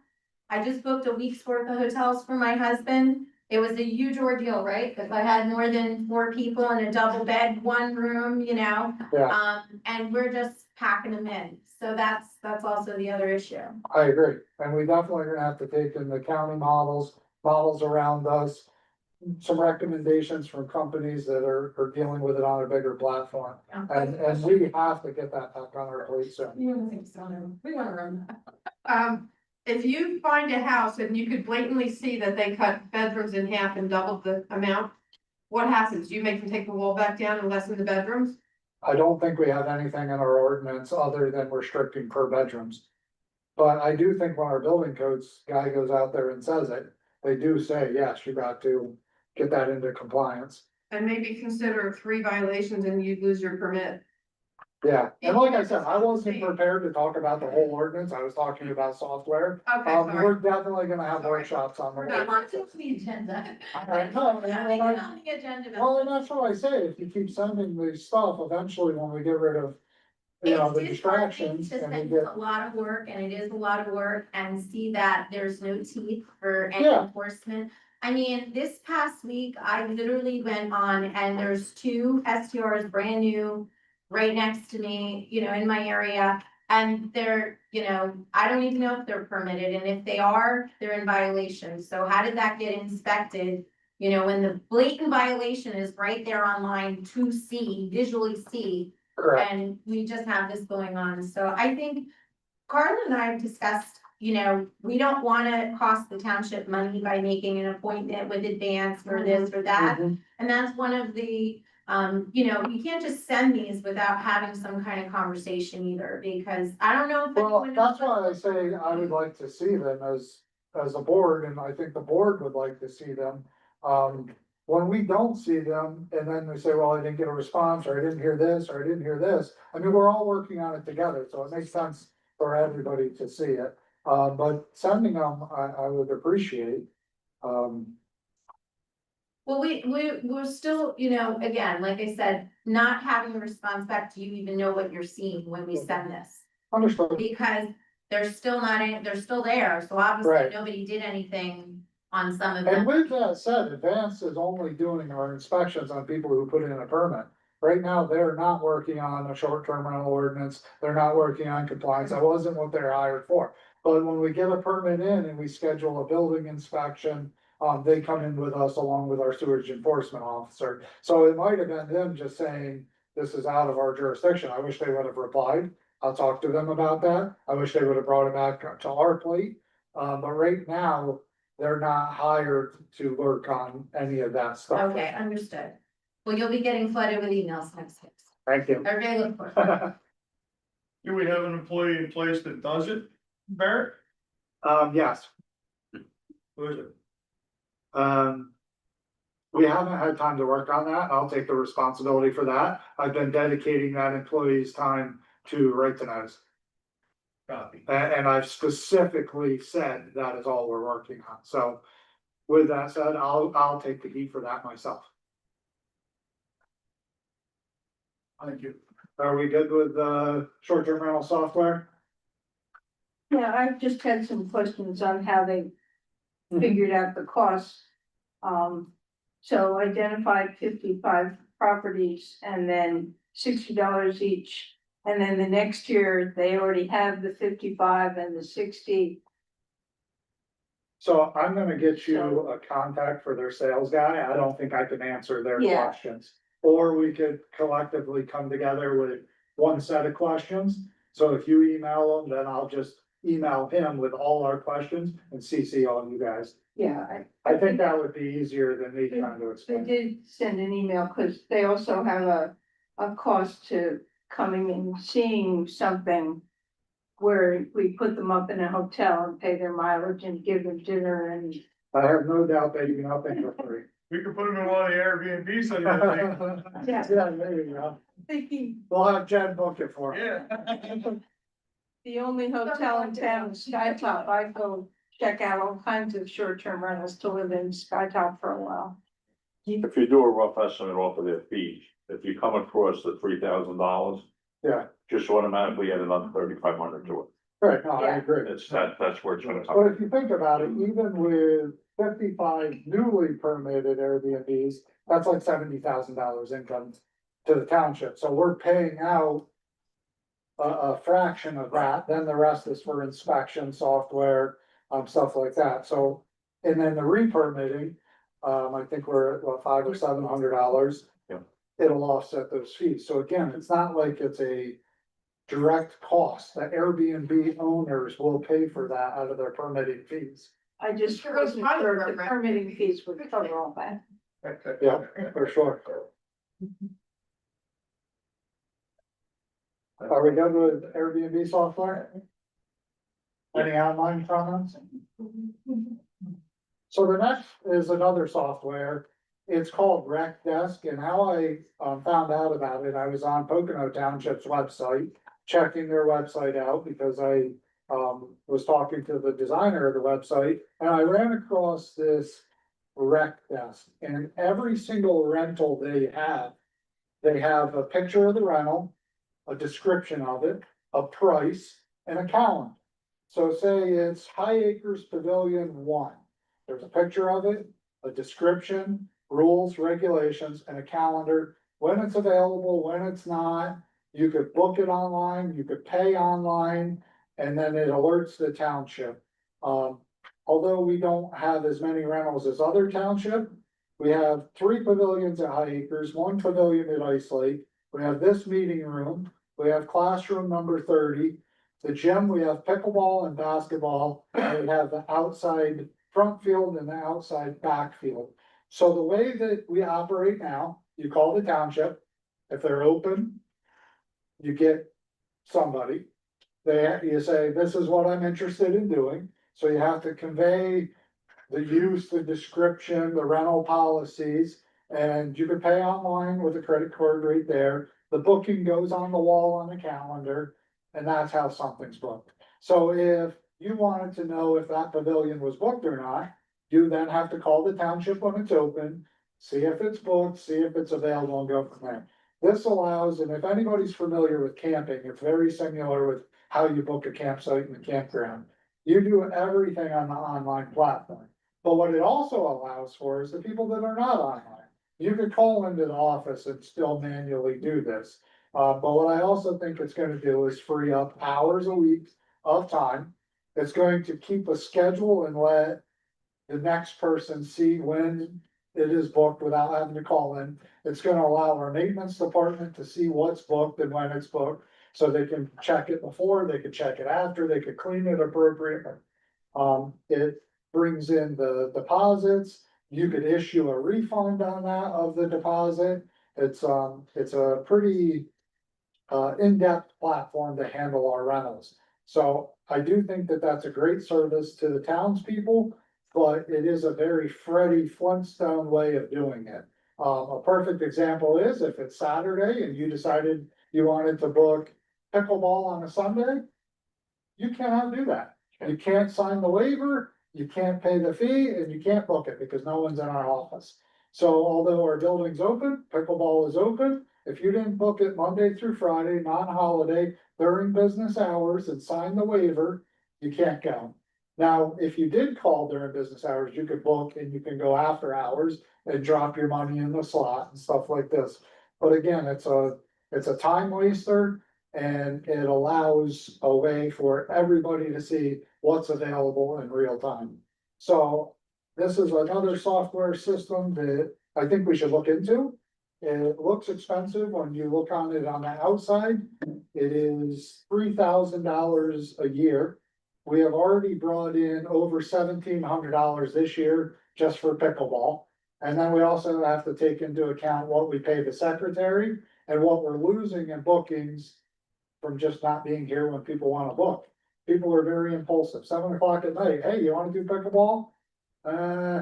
I just booked a week's worth of hotels for my husband. It was a huge ordeal, right? If I had more than 4 people in a double bed, 1 room, Yeah. and we're just packing them in. So that's also the other issue. I agree, and we definitely are gonna have to take in the county models around us. Some recommendations from companies that are dealing with it on a bigger platform, and we have to get that back on our plate soon. We wanna run that. If you find a house and you could blatantly see that they cut bedrooms in half and doubled the amount, what happens? You make them take the wall back down and lessen the bedrooms? I don't think we have anything in our ordinance other than restricting per bedrooms. But I do think when our building codes guy goes out there and says it, they do say, yes, you got to get that into compliance. And maybe consider 3 violations and you'd lose your permit. Yeah, and like I said, I wasn't prepared to talk about the whole ordinance, I was talking about software. Okay, sorry. We're definitely gonna have Sorry. workshops on We're the. not- The agenda. I know, and Yeah, I- make it on the agenda. Well, and that's what I say, if you keep sending the stuff, eventually when we get rid of, the It's distractions disheartening and we to get. spend a lot of work, and it is a lot of work, and see that there's no teeth for any Yeah. enforcement. I mean, this past week, I literally went on and there's 2 STRs brand new right next to me, in my area. And they're, I don't even know if they're permitted, and if they are, they're in violation. So how did that get inspected? When the blatant violation is right there online to see, visually see. Correct. And we just have this going on, so I think Carla and I have discussed, we don't wanna cost the township money by making an appointment with advance for this or that. And that's one of the, you can't just send these without having some kind of conversation either, because I don't know if Well, anyone. that's why I say I would like to see them as a board, and I think the board would like to see them. When we don't see them, and then they say, well, I didn't get a response, or I didn't hear this, or I didn't hear this, I mean, we're all working on it together, so it makes sense for everybody to see it. But sending them, I would appreciate. Well, we're still, again, like I said, not having a response back to you even know what you're seeing when we send this. Understood. Because they're still not in, they're still there, so obviously Right. nobody did anything on some of And them. with that said, Advance is only doing our inspections on people who put in a permit. Right now, they're not working on a short-term rental ordinance, they're not working on compliance, that wasn't what they're hired for. But when we get a permit in and we schedule a building inspection, they come in with us along with our sewage enforcement officer. So it might have been them just saying, this is out of our jurisdiction, I wish they would have replied. I'll talk to them about that, I wish they would have brought it back to our plate. But right now, they're not hired to work on any of that stuff. Okay, understood. Well, you'll be getting flooded with emails next week. Thank you. I really look forward. Do we have an employee in place that does it, Barrett? Yes, Who is it? we haven't had time to work on that. I'll take the responsibility for that. I've been dedicating that employee's time to right to notice. Copy. And I've specifically said that is all we're working on. So with that said, I'll take the heat for that myself. Thank you. Are we good with short-term rental software? Yeah, I've just had some questions on how they figured out the costs. So identified 55 properties and then $60 each. And then the next year, they already have the 55 and the 60. So I'm gonna get you So- a contact for their sales guy. I don't think I can answer their Yeah. questions. Or we could collectively come together with one set of questions. So if you email them, then I'll just email him with all our questions and CC all you guys. Yeah, I think that would be easier than me trying to they explain. did send an email because they also have a cost to coming and seeing something. Where we put them up in a hotel and pay their mileage and give them dinner and. I have no doubt they do nothing for free. We could put them in one of the Airbnbs on your thing. Yeah, maybe, yeah. Thinking We'll have Jen book it for us. Yeah. the only hotel in town is Skytop. I go check out all kinds of short-term rentals to live in Skytop for a while. If you do a rough estimate off of their fees, if you come across the $3,000, Yeah, just automatically add another 3,500 to it. right, no, I Yeah. agree. That's where it's gonna But come. if you think about it, even with 55 newly permitted Airbnbs, that's like $70,000 income to the township, so we're paying out a fraction of that, then the rest is for inspection software, stuff like that, so. And then the re-permitting, I think we're at, what, $500 or $700. Yeah. It'll offset those fees, so again, it's not like it's a direct cost, the Airbnb owners will pay for that out of their permitting fees. I just Sure goes wasn't further, sure if the right? permitting fees would cover all that. Yeah, for sure. Are we good with Airbnb software? Any online comments? So the next is another software. It's called Rec Desk, and how I found out about it, I was on Pocono Township's website, checking their website out because I was talking to the designer of the website, and I ran across this Rec Desk, and every single rental they have a picture of the rental, a description of it, a price, and a calendar. So say it's High Acres Pavilion 1. There's a picture of it, a description, rules, regulations, and a calendar, when it's available, when it's not. You could book it online, you could pay online, and then it alerts the township. Although we don't have as many rentals as other township, we have 3 pavilions at High Acres, 1 pavilion at Ice Lake. We have this meeting room, we have classroom number 30, The gym, we have pickleball and basketball, and we have the outside front field and the outside back field. So the way that we operate now, you call the township, if they're open, you get somebody. You say, this is what I'm interested in doing, so you have to convey the use, the description, the rental policies. And you can pay online with a credit card right there. The booking goes on the wall on the calendar, and that's how something's booked. So if you wanted to know if that pavilion was booked or not, you then have to call the township when it's open, see if it's booked, see if it's available, and go from there. This allows, and if anybody's familiar with camping, it's very similar with how you book a campsite in the campground. You do everything on the online platform. But what it also allows for is the people that are not online. You could call into the office and still manually do this. But what I also think it's gonna do is free up hours a week of time. It's going to keep a schedule and let the next person see when it is booked without having to call in. It's gonna allow our maintenance department to see what's booked and when it's booked. So they can check it before, they could check it after, they could clean it appropriately. It brings in the deposits, you could issue a refund on that of the deposit. It's a pretty in-depth platform to handle our rentals. So I do think that that's a great service to the townspeople, but it is a very Freddie Flintstone way of doing it. A perfect example is if it's Saturday and you decided you wanted to book pickleball on a Sunday, you cannot do that. You can't sign the waiver, you can't pay the fee, and you can't book it because no one's in our office. So although our building's open, pickleball is open, if you didn't book it Monday through Friday, non-holiday, during business hours and sign the waiver, you can't go. Now, if you did call during business hours, you could book and you can go after hours and drop your money in the slot and stuff like this. But again, it's a time waster. And it allows a way for everybody to see what's available in real time. So this is another software system that I think we should look into. It looks expensive when you look on it on the outside. It is $3,000 a year. We have already brought in over $1,700 this year just for pickleball. And then we also have to take into account what we pay the secretary and what we're losing in bookings from just not being here when people wanna book. People are very impulsive, 7 o'clock at night, hey, you wanna do pickleball?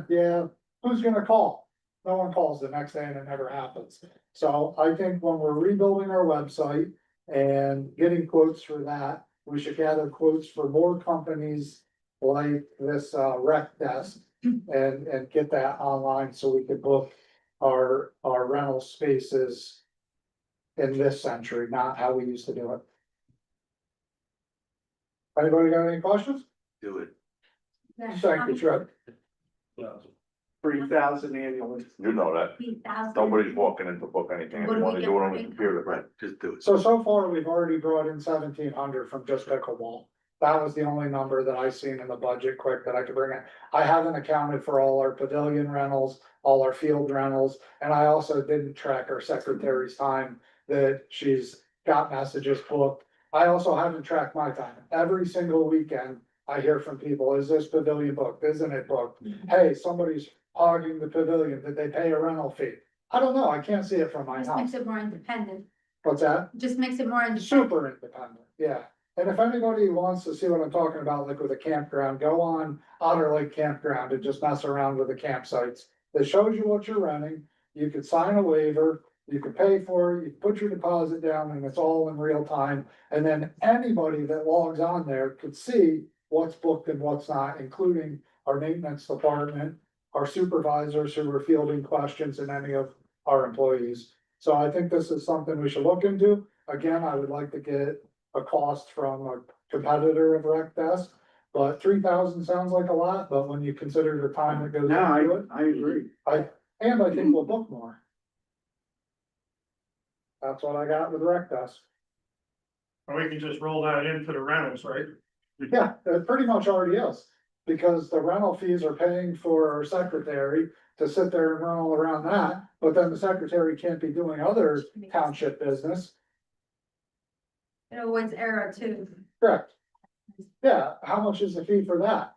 Yeah, who's gonna call? No one calls the next day and it never happens. So I think when we're rebuilding our website and getting quotes for that, we should gather quotes for more companies like this rec desk and get that online so we could book our rental spaces in this century, not how we used to do it. Anybody got any questions? Do it. Thank you, Trev. 3,000 annually. You know that. 3,000. Nobody's walking in to book anything. What They do we wanna get do it for on the it? computer. Right, just do it. So far, we've already brought in 1,700 from just pickleball. That was the only number that I seen in the budget quick that I could bring in. I haven't accounted for all our pavilion rentals, all our field rentals, and I also didn't track our secretary's time that she's got messages booked. I also haven't tracked my time. Every single weekend, I hear from people, is this pavilion booked? Isn't it booked? Hey, somebody's hogging the pavilion. Did they pay a rental fee? I don't know. I can't see it from my Just house. makes it more independent, What's that? just makes it more independent. Super independent, yeah. And if anybody wants to see what I'm talking about, like with a campground, go on Otter Lake Campground and just mess around with the campsites. It shows you what you're renting. You could sign a waiver, you could pay for it, you put your deposit down, and it's all in real time. And then anybody that logs on there could see what's booked and what's not, including our maintenance department, our supervisors who are fielding questions, and any of our employees. So I think this is something we should look into. Again, I would like to get a cost from a competitor of Rec Desk. But 3,000 sounds like a lot, but when you consider the time that goes No, into it, I agree. I think we'll book more. That's what I got with Rec Desk. Or we can just roll that into the rentals, right? Yeah, it pretty much already is, because the rental fees are paying for our secretary to sit there and run all around that, but then the secretary can't be doing other township business. It avoids error too. Correct. Yeah, how much is the fee for that?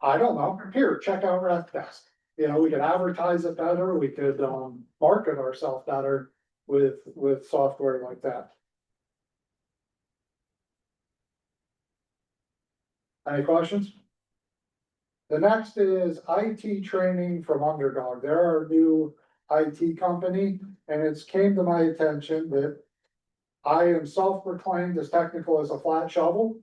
I don't know. Here, check out Rec Desk. You know, we could advertise it better, we could, market ourselves better with software like that. Any questions? The next is IT training from Underdog. They're our new IT company, and it's came to my attention that I am self-proclaimed as technical as a flat shovel.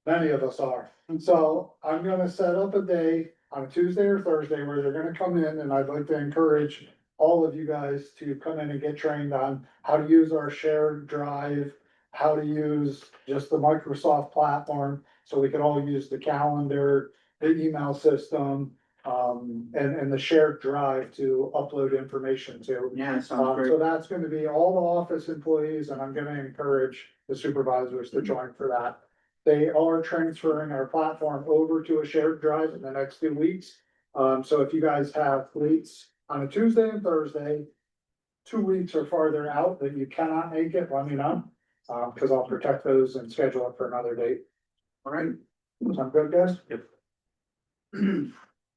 Many of us are. So I'm gonna set up a day on a Tuesday or Thursday where they're gonna come in, and I'd like to encourage all of you guys to come in and get trained on how to use our shared drive, how to use just the Microsoft platform, so we can all use the calendar, the email system, and the shared drive to upload information to. Yeah, sounds great. So that's gonna be all the office employees, and I'm gonna encourage the supervisors to join for that. They are transferring our platform over to a shared drive in the next 2 weeks. So if you guys have fleets on a Tuesday and Thursday, 2 weeks or farther out that you cannot make it, let me know. Cause I'll protect those and schedule it for another date. All right, sound good, guys? Yep.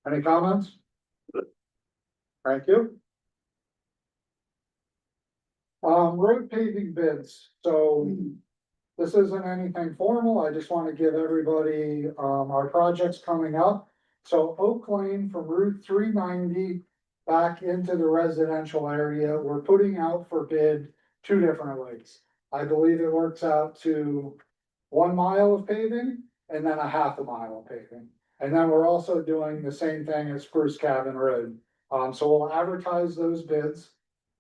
Any comments? Thank you. Road paving bids, so this isn't anything formal, I just wanna give everybody, our projects coming up. So Oak Lane from Route 390 back into the residential area, we're putting out for bid 2 different ways. I believe it works out to 1 mile of paving and then a half a mile of paving. And then we're also doing the same thing at Spruce Cabin Road. So we'll advertise those bids.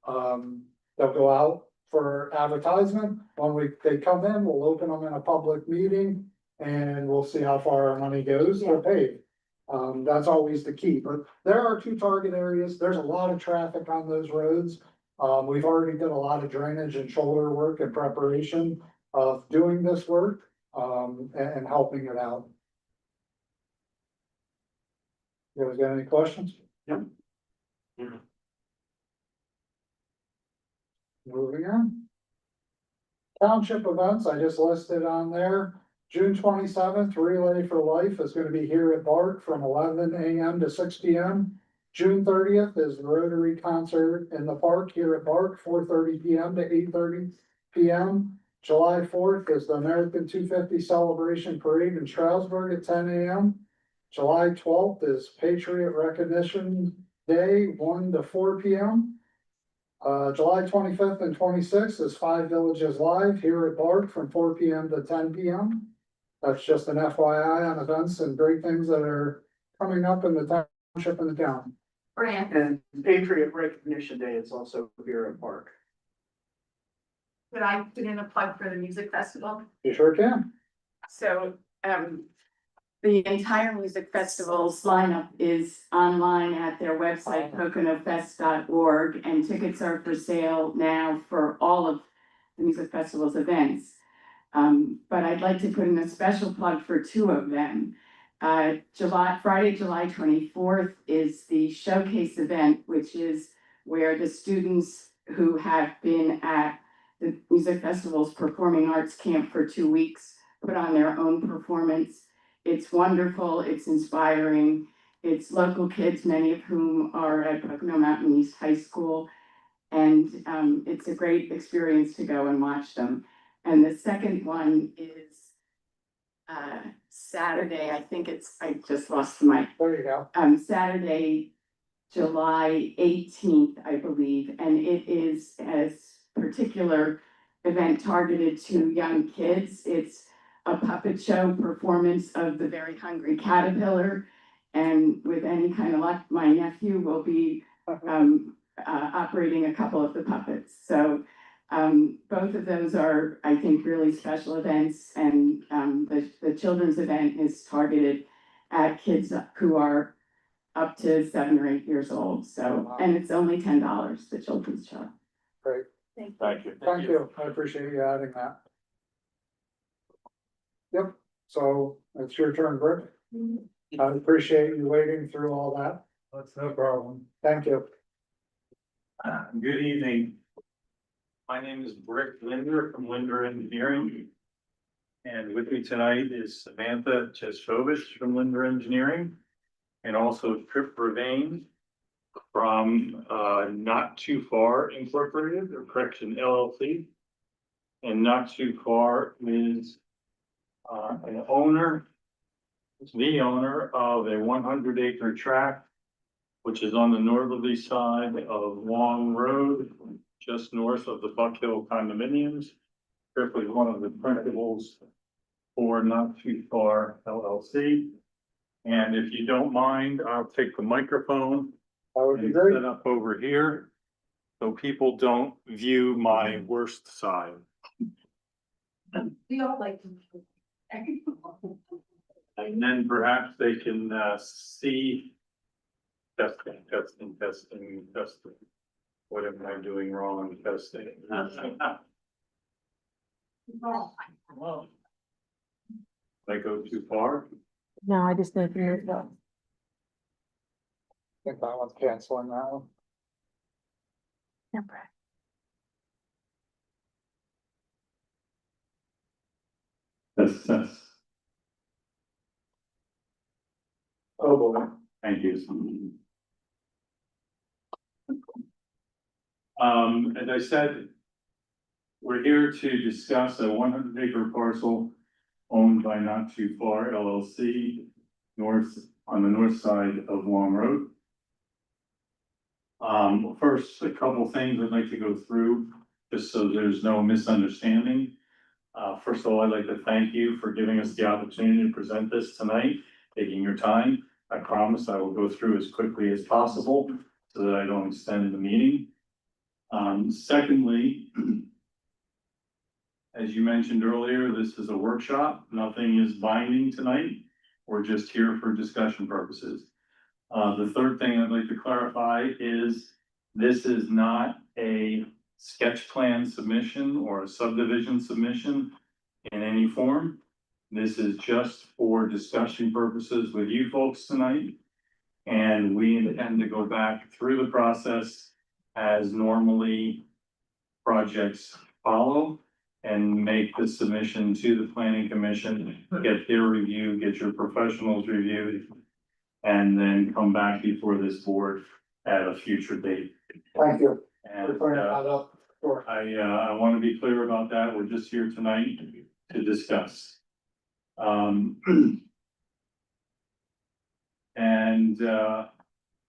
They'll go out for advertisement. When they come in, we'll open them in a public meeting and we'll see how far our money goes to pay. That's always the key, but there are 2 target areas. There's a lot of traffic on those roads. We've already done a lot of drainage and shoulder work in preparation of doing this work, and helping it out. You guys got any questions? Yep. Mhm. Moving on. Township events, I just listed on there. June 27th, Relay for Life is gonna be here at Bark from 11 AM to 6 PM. June 30th is the Rotary concert in the park here at Bark, 4:30 PM to 8:30 PM. July 4th is the American 250 Celebration Parade in Stroudsburg at 10 AM. July 12th is Patriot Recognition Day, 1 to 4 PM. July 25th and 26th is Five Villages Live here at Bark from 4 PM to 10 PM. That's just an FYI on events and great things that are coming up in the township and the town. Brand, And Patriot Recognition Day is also here at Park. Could I put in a plug for the music festival? You sure can. So, the entire music festival's lineup is online at their website, poconofest.org, and tickets are for sale now for all of the music festival's events. But I'd like to put in a special plug for 2 of them. Friday, July 24th is the showcase event, which is where the students who have been at the music festival's performing arts camp for 2 weeks put on their own performance. It's wonderful, it's inspiring, it's local kids, many of whom are at Pocono Mountain East High School. And it's a great experience to go and watch them. And the second one is Saturday, I just lost the mic. There you go. Saturday, July 18th, I believe, and it is a particular event targeted to young kids. It's a puppet show performance of The Very Hungry Caterpillar. And with any kind of luck, my nephew will be operating a couple of the puppets. So both of those are, I think, really special events. And the children's event is targeted at kids who are up to 7 or 8 years old. So, and it's only $10, the children's show. Great. Thank you. Thank you. I appreciate you adding that. Yep, so it's your turn, Britt. I appreciate you wading through all that. That's no problem. Thank you. Good evening. My name is Brick Linder from Linder Engineering. And with me tonight is Samantha Chestovich from Linder Engineering. And also Trip Vervain from Not Too Far Incorporated, or correction LLC. And Not Too Far is an owner, it's the owner of a 100-acre tract, which is on the northerly side of Long Road, just north of the Buck Hill condominiums. Trip is one of the principals for Not Too Far LLC. And if you don't mind, I'll take the microphone and set up over here so people don't view my worst side. We all like to. And then perhaps they can see. Testing. What am I doing wrong? Testing. Well, did I go too far? No, I just need to move that. I think that one's canceling that one. That's. Oh, boy. Thank you. As I said, we're here to discuss a 100-acre parcel owned by Not Too Far LLC, on the north side of Long Road. First, a couple things I'd like to go through, just so there's no misunderstanding. First of all, I'd like to thank you for giving us the opportunity to present this tonight, taking your time. I promise I will go through as quickly as possible so that I don't extend the meeting. Secondly, as you mentioned earlier, this is a workshop. Nothing is binding tonight. We're just here for discussion purposes. The third thing I'd like to clarify is this is not a sketch plan submission or a subdivision submission in any form. This is just for discussion purposes with you folks tonight. And we intend to go back through the process as normally projects follow and make the submission to the planning commission, get their review, get your professionals reviewed, and then come back before this board at a future date. Thank you. And For clearing that up. Sure. I want to be clear about that. We're just here tonight to discuss.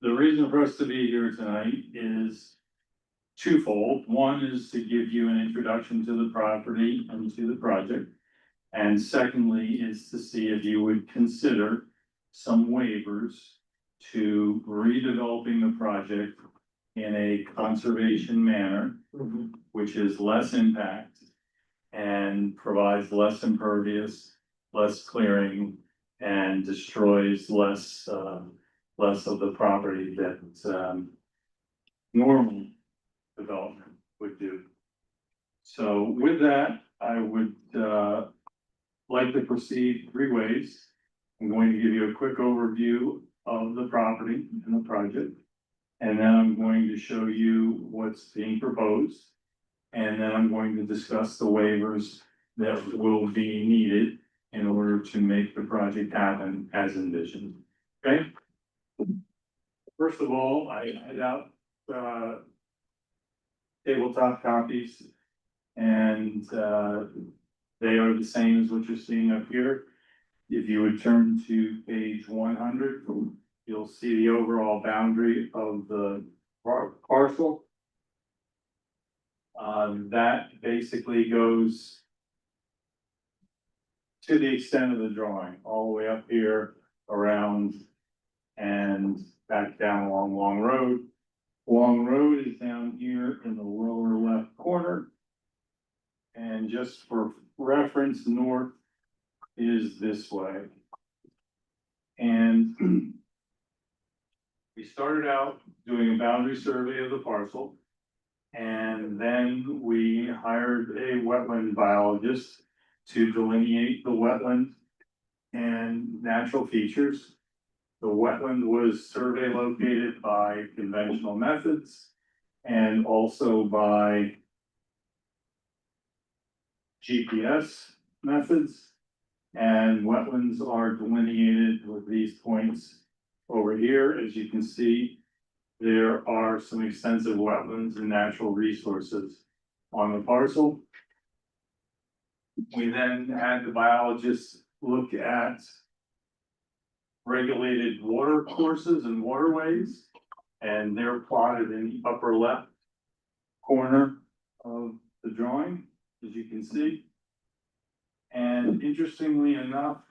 The reason for us to be here tonight is twofold. One is to give you an introduction to the property and to the project. And secondly is to see if you would consider some waivers to redeveloping the project in a conservation manner, which is less impact and provides less impervious, less clearing, and destroys less of the property that normal development would do. So with that, I would like to proceed three ways. I'm going to give you a quick overview of the property and the project. And then I'm going to show you what's being proposed. And then I'm going to discuss the waivers that will be needed in order to make the project happen as envisioned. Okay? First of all, I had out tabletop copies, and they are the same as what you're seeing up here. If you would turn to page 100, you'll see the overall boundary of the parcel. That basically goes to the extent of the drawing, all the way up here, around, and back down along Long Road. Long Road is down here in the lower left corner. And just for reference, north is this way. And we started out doing a boundary survey of the parcel. And then we hired a wetland biologist to delineate the wetland and natural features. The wetland was survey located by conventional methods and also by GPS. methods. And wetlands are delineated with these points over here. As you can see, there are some extensive wetlands and natural resources on the parcel. We then had the biologists look at regulated water courses and waterways, and they're plotted in the upper left corner of the drawing, as you can see. And interestingly enough,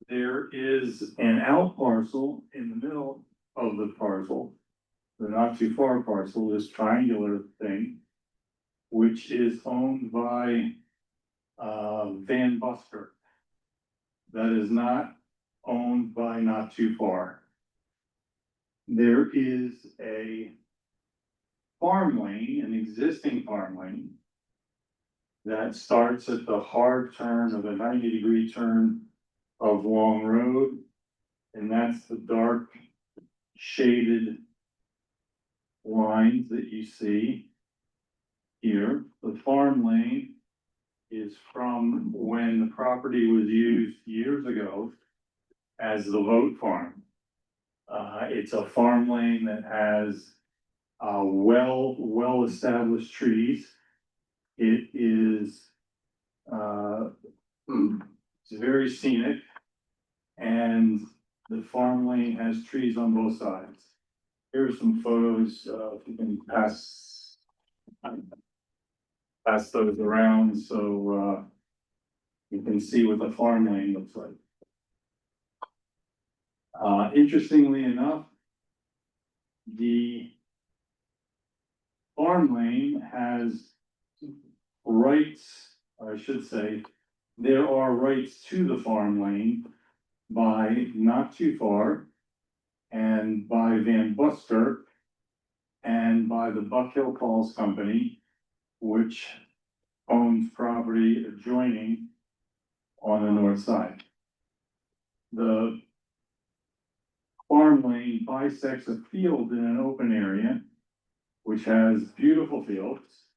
there is an out parcel in the middle of the parcel, the not too far parcel, this triangular thing, which is owned by Van Busker. That is not owned by Not Too Far. There is a farm lane, an existing farm lane, that starts at the hard turn of a 90-degree turn of Long Road. And that's the dark shaded lines that you see here. The farm lane is from when the property was used years ago as the vote farm. It's a farm lane that has well-established trees. It is it's very scenic, and the farm lane has trees on both sides. Here are some photos, if you can pass those around so you can see what the farm lane looks like. Interestingly enough, the farm lane has rights, I should say, there are rights to the farm lane by Not Too Far and by Van Busker and by the Buck Hill Falls Company, which owns property adjoining on the north side. The farm lane bisects a field in an open area, which has beautiful fields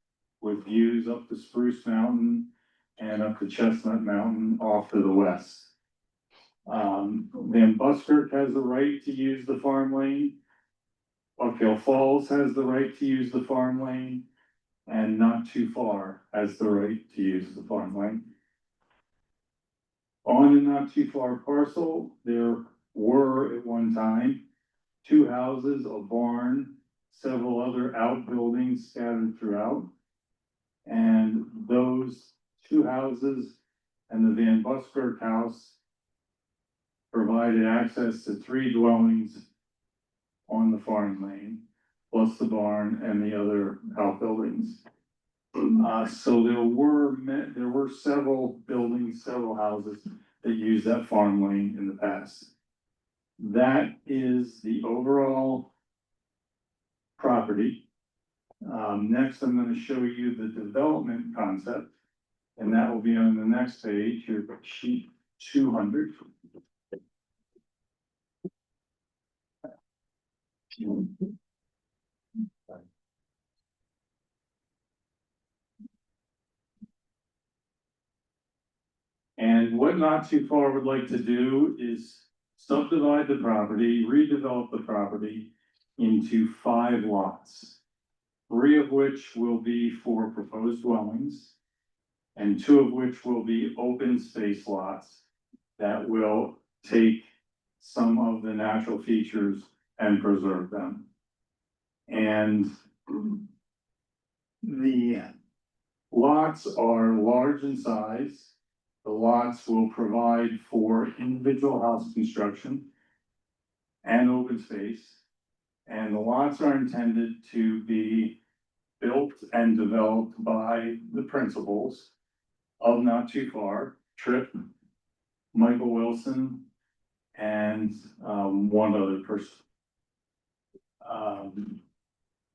with views up to Spruce Mountain and up to Chestnut Mountain off to the west. Van Busker has the right to use the farm lane. Buck Hill Falls has the right to use the farm lane, and Not Too Far has the right to use the farm lane. On the Not Too Far parcel, there were at one time 2 houses, a barn, several other outbuildings scattered throughout. And those 2 houses and the Van Busker house provided access to 3 dwellings on the farm lane, plus the barn and the other outbuildings. So there were several buildings, several houses that used that farm lane in the past. That is the overall property. Next, I'm going to show you the development concept, and that will be on the next page, here, sheet 200. And what Not Too Far would like to do is subdivide the property, redevelop the property into 5 lots. 3 of which will be for proposed dwellings, and 2 of which will be open space lots that will take some of the natural features and preserve them. And the lots are large in size. The lots will provide for individual house construction and open space. And the lots are intended to be built and developed by the principals of Not Too Far, Tripp, Michael Wilson, and one other person.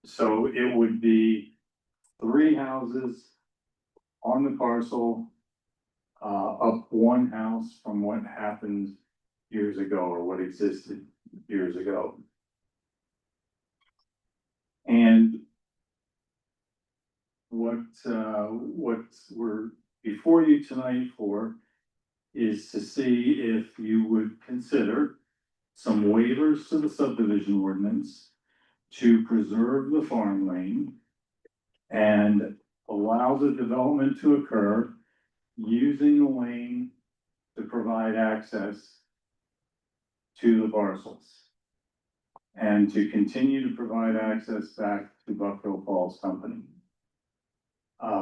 So it would be 3 houses on the parcel, up 1 house from what happened years ago, or what existed years ago. And what we're before you tonight for is to see if you would consider some waivers to the subdivision ordinance to preserve the farm lane and allow the development to occur using the lane to provide access to the parcels and to continue to provide access back to Buckville Falls Company.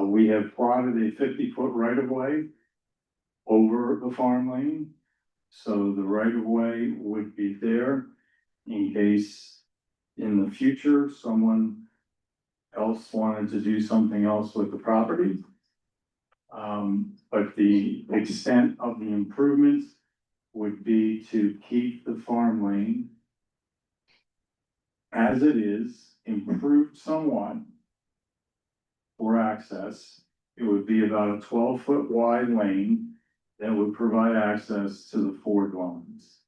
We have plotted a 50-foot right-of-way over the farm lane. So the right-of-way would be there in case in the future, someone else wanted to do something else with the property. But the extent of the improvements would be to keep the farm lane as it is, improved somewhat for access. It would be about a 12-foot wide lane that would provide access to the 4 dwellings.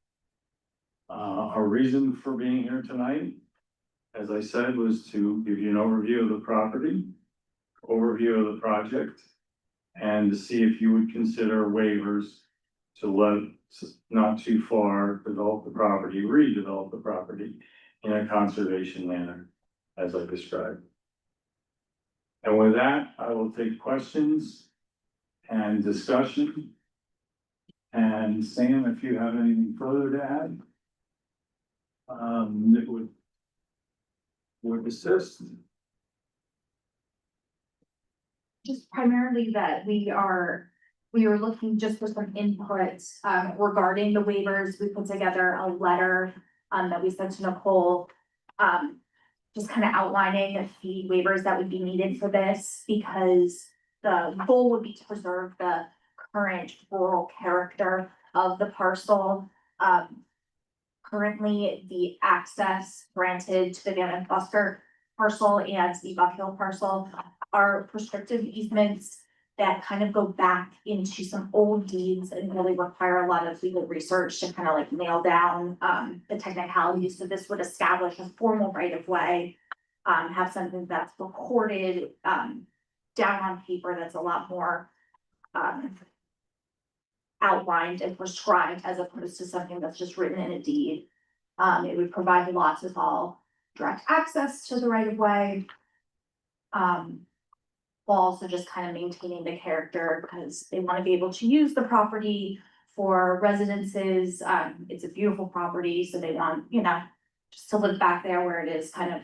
Our reason for being here tonight, as I said, was to give you an overview of the property, overview of the project, and to see if you would consider waivers to let not too far develop the property, redevelop the property in a conservation manner, as I described. And with that, I will take questions and discussion. And Sam, if you have anything further to add, it would assist. Just primarily that we are looking just for some input, regarding the waivers. We put together a letter, that we sent to Nicole, just kind of outlining the waivers that would be needed for this, because the goal would be to preserve the current rural character of the parcel. Currently, the access granted to the Van and Buster parcel and the Buck Hill parcel are prescriptive easements that kind of go back into some old deeds and really require a lot of legal research to kind of like nail down the technicalities. So this would establish a formal right of way, have something that's recorded down on paper that's a lot more outlined and prescribed, as opposed to something that's just written in a deed. It would provide lots of all direct access to the right of way. While also just kind of maintaining the character, because they want to be able to use the property for residences. It's a beautiful property, so they want, you know, just to live back there where it is kind of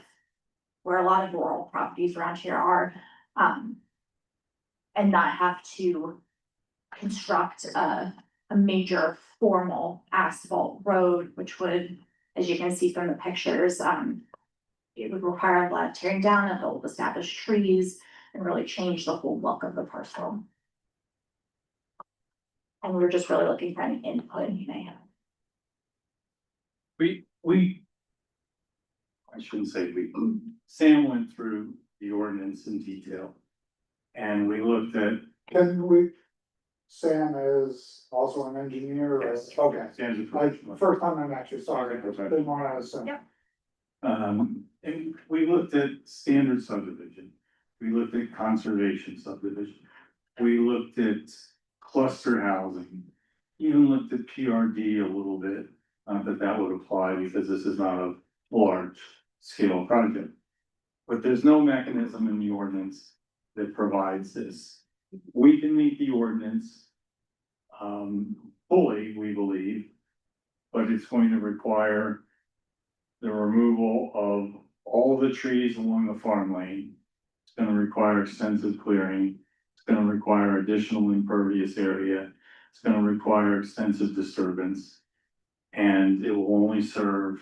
where a lot of rural properties around here are. And not have to construct a major formal asphalt road, which would, as you can see from the pictures, it would require a lot of tearing down of old established trees and really change the whole look of the parcel. And we're just really looking for any input you may have. I shouldn't say we, Sam went through the ordinance in detail. And we looked at. Sam is also an engineer, or- Yes. Okay. Sam's a Like, professional. first time I met you, sorry, Okay. didn't want to assume. Yep. And we looked at standard subdivision, we looked at conservation subdivision, we looked at cluster housing, even looked at PRD a little bit. Not that that would apply because this is not a large scale project. But there's no mechanism in the ordinance that provides this. We can meet the ordinance fully, we believe, but it's going to require the removal of all the trees along the farm lane. It's gonna require extensive clearing. It's gonna require additional impervious area. It's gonna require extensive disturbance. And it will only serve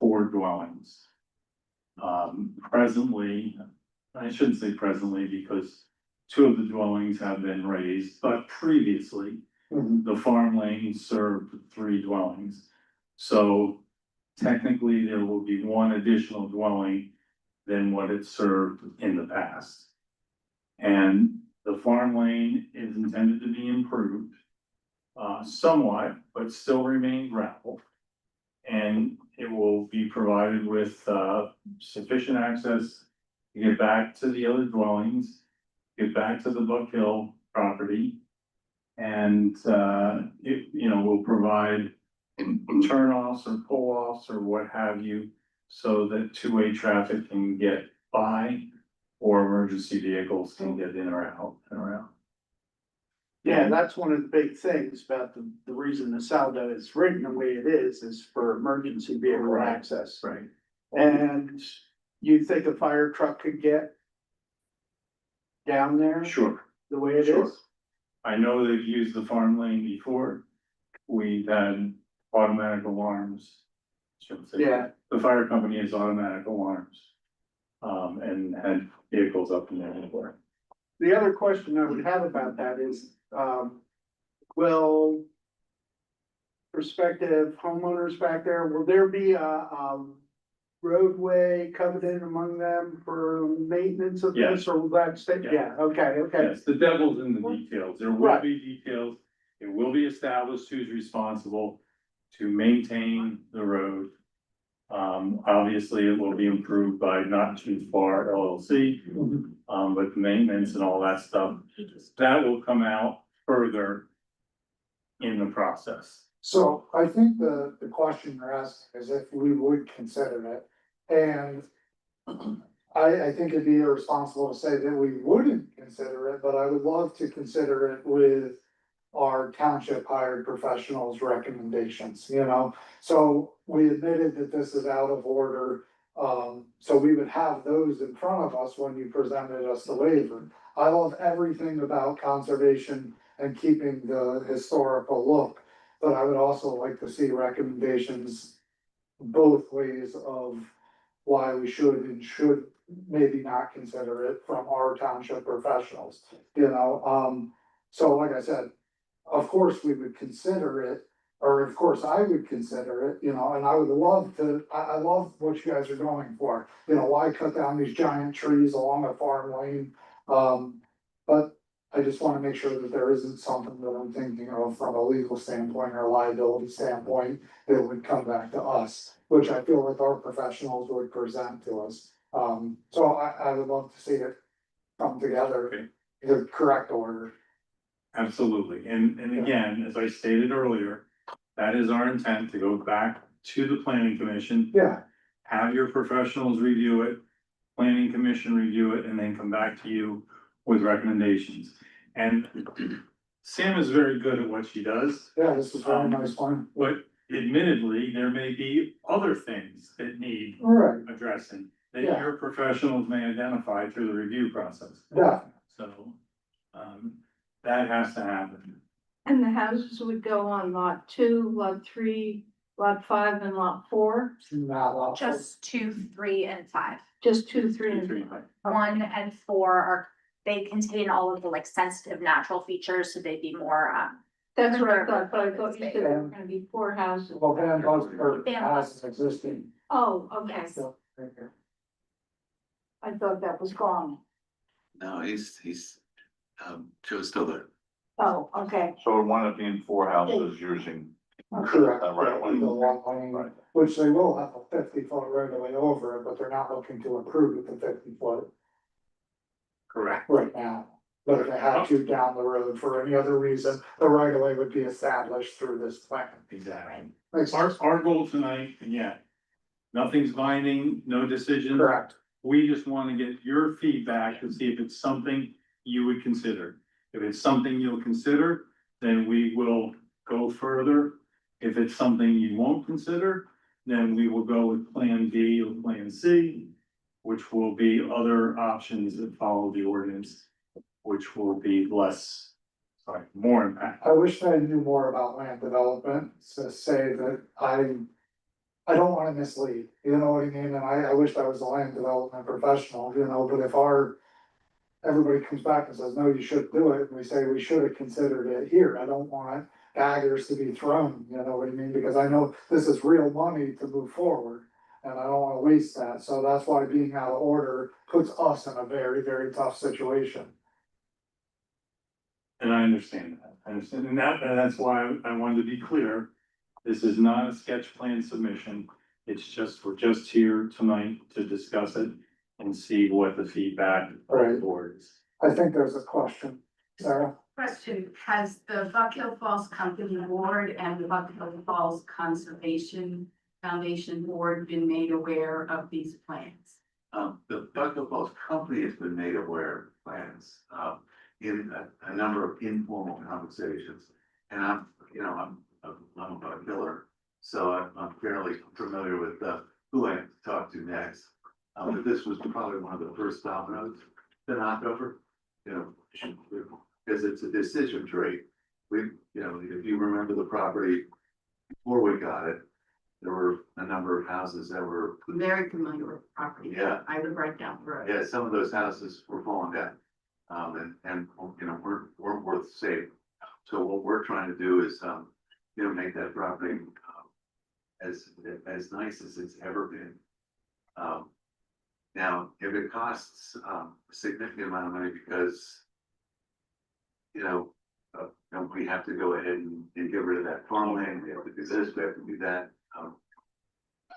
4 dwellings. Presently, I shouldn't say presently because 2 of the dwellings have been raised, but previously, the farm lane served 3 dwellings. So technically, there will be 1 additional dwelling than what it served in the past. And the farm lane is intended to be improved somewhat, but still remain gravel. And it will be provided with sufficient access to get back to the other dwellings, get back to the Buck Hill property. And, it, you know, will provide turnoffs or pull-offs or what have you, so that two-way traffic can get by or emergency vehicles can get in or out and around. Yeah, that's one of the big things about the reason the Saldo is written the way it is for emergency vehicle Right. access. Right. And you think a fire truck could get down there Sure. the way it Sure. is? I know they've used the farm lane before. We've had automatic alarms. Shouldn't say- Yeah. The fire company has automatic alarms. And had vehicles up in there before. The other question I would have about that is, will prospective homeowners back there, will there be a roadway covenant among them for maintenance of this, Yes. or will that stay? Yeah. Yeah, okay. Yes, the devil's in the details. There will Right. be details. It will be established who's responsible to maintain the road. Obviously, it will be improved by Not Too Far LLC, but maintenance and all that stuff, that will come out further in the process. So I think the question you're asking is if we would consider it. And I think it'd be irresponsible to say that we wouldn't consider it, but I would love to consider it with our township hired professionals' recommendations, you know? So we admitted that this is out of order. So we would have those in front of us when you presented us the waiver. I love everything about conservation and keeping the historical look. But I would also like to see recommendations both ways of why we should and should maybe not consider it from our township professionals, you know? So like I said, of course we would consider it, or of course I would consider it, you know, and I would love to, I love what you guys are going for. You know, why cut down these giant trees along a farm lane? But I just wanna make sure that there isn't something that I'm thinking of from a legal standpoint or a liability standpoint that would come back to us, which I feel like our professionals would present to us. So I would love to see it come together Okay. in the correct order. Absolutely. And again, as I stated earlier, that is our intent to go back to the planning commission. Yeah, Have your professionals review it, planning commission review it, and then come back to you with recommendations. And Sam is very good at what she does, yeah, this is a very nice one. but admittedly, there may be other things that need All right, addressing that Yeah. your professionals may identify through the review process. yeah, So, that has to happen. And the houses would go on lot 2, lot 3, lot 5, and lot 4, not a lot. Just 2, 3, and 5. just 2, 3, and Three, 5. 1 and 4 are, they contain all of the like sensitive natural features, so they'd be more, That's what I thought, but I thought you said there were gonna be 4 houses. Well, Van Buster has existing. Oh, okay, Yes. So, thank you. I thought that was gone. No, Joe's still there. Oh, okay. So it wound up being 4 houses using. Correct, Right away. the one lane, Right. which they will have a 50-foot right away over it, but they're not looking to improve it to 50 foot correct. right now. But if they had to down the road for any other reason, the right of way would be established through this plan. Exactly. Makes Our, sense. our goal tonight, yeah, nothing's binding, no decision. Correct. We just wanna get your feedback to see if it's something you would consider. If it's something you'll consider, then we will go further. If it's something you won't consider, then we will go with Plan B or Plan C, which will be other options that follow the ordinance, which will be more impact. I wish I knew more about land development to say that I don't wanna mislead, you know what I mean? And I wish I was a land development professional, you know, but if everybody comes back and says, no, you shouldn't do it, and we say we should have considered it here, I don't want daggers to be thrown, you know what I mean? Because I know this is real money to move forward, and I don't wanna waste that, so that's why being out of order puts us in a very, very tough situation. And I understand that, and that's why I wanted to be clear. This is not a sketch plan submission. It's just, we're just here tonight to discuss it and see what the feedback of the Right. board is. I think there's a question Sarah? Question, has the Buck Hill Falls Company Board and the Buck Hill Falls Conservation Foundation Board been made aware of these plans? The Buckle Falls Company has been made aware of plans, in a number of informal conversations. And I'm a Buck Hiller, so I'm fairly familiar with, who I have to talk to next. But this was probably one of the first dominoes to knock over, because it's a decision tree. If you remember the property before we got it, there were a number of houses that were, I'm very familiar with the property. Yeah. I live right down the road. yeah, some of those houses were falling down. And weren't worth saving. So what we're trying to do is, make that property, as nice as it's ever been. Now, if it costs, a significant amount of money because, we have to go ahead and get rid of that farmland, we have to do this, we have to do that,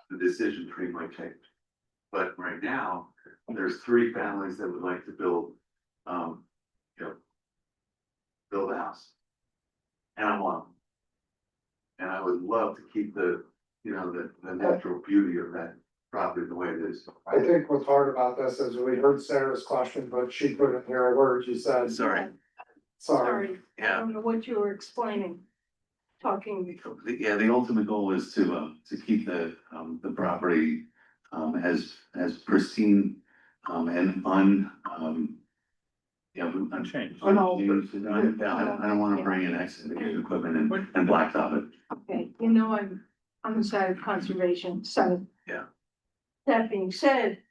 the decision tree might change. But right now, there's 3 families that would like to build, build a house. And I'm one of them. And I would love to keep the natural beauty of that property the way it is. I think what's hard about this is we heard Sarah's question, but she put in here a word, you said. Sorry, Sorry. I yeah. don't know what you were explaining, talking. Yeah, the ultimate goal is to keep the property, as pristine, and Unchanged. I don't wanna bring in excavating equipment and blacktop it. Okay, I'm on the side of conservation, so. Yeah. That being said,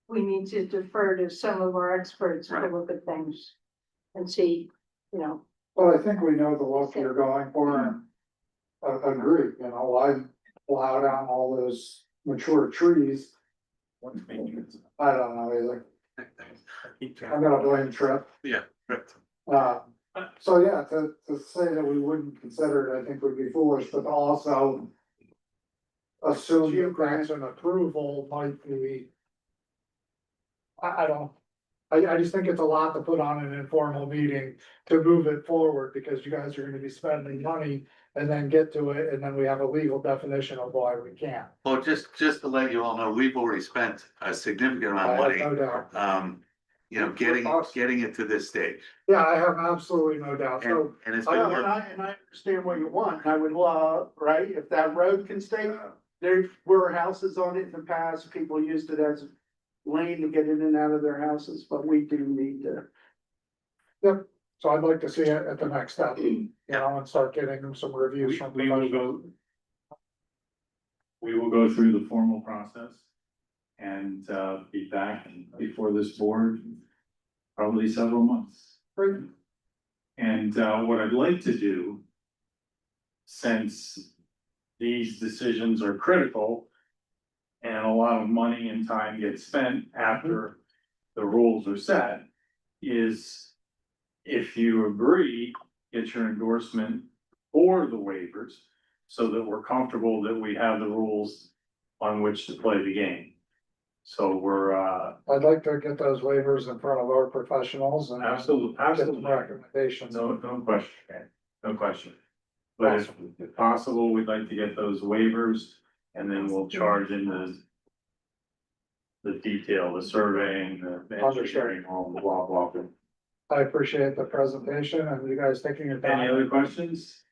we need to defer to some of our experts to Right. look at things and see, Well, I think we know the look you're going for and agree, I plow down all those mature trees. What's maintenance? I don't know either. I'm gonna blame Trip. Yeah, right. So yeah, to say that we wouldn't consider it, I think would be foolish, but to also assume that grants and approval might be. I don't, I just think it's a lot to put on an informal meeting to move it forward, because you guys are gonna be spending money and then get to it, and then we have a legal definition of why we can't. Well, just to let you all know, we've already spent a significant amount of I money, have no doubt. getting it to this stage. Yeah, I have absolutely no doubt, so. And it's I been know, work. and I understand what you want, I would love, right, if that road can stay, there were houses on it in the past, people used it as a lane to get in and out of their houses, but we do need to. Yep, so I'd like to see it at the next step, and start getting them some reviews from. We will go through the formal process and be back before this board probably several months. Great. And what I'd like to do, since these decisions are critical and a lot of money and time gets spent after the rules are set, is if you agree, get your endorsement for the waivers so that we're comfortable that we have the rules on which to play the game. So we're I'd like to get those waivers in front of our professionals and. absolutely, Get some absolutely, recommendations. no question, no question. But if possible, we'd like to get those waivers and then we'll charge in the detail, the surveying, the engineering, all the blah, blah, blah. I appreciate the presentation and you guys taking your time. Any other questions?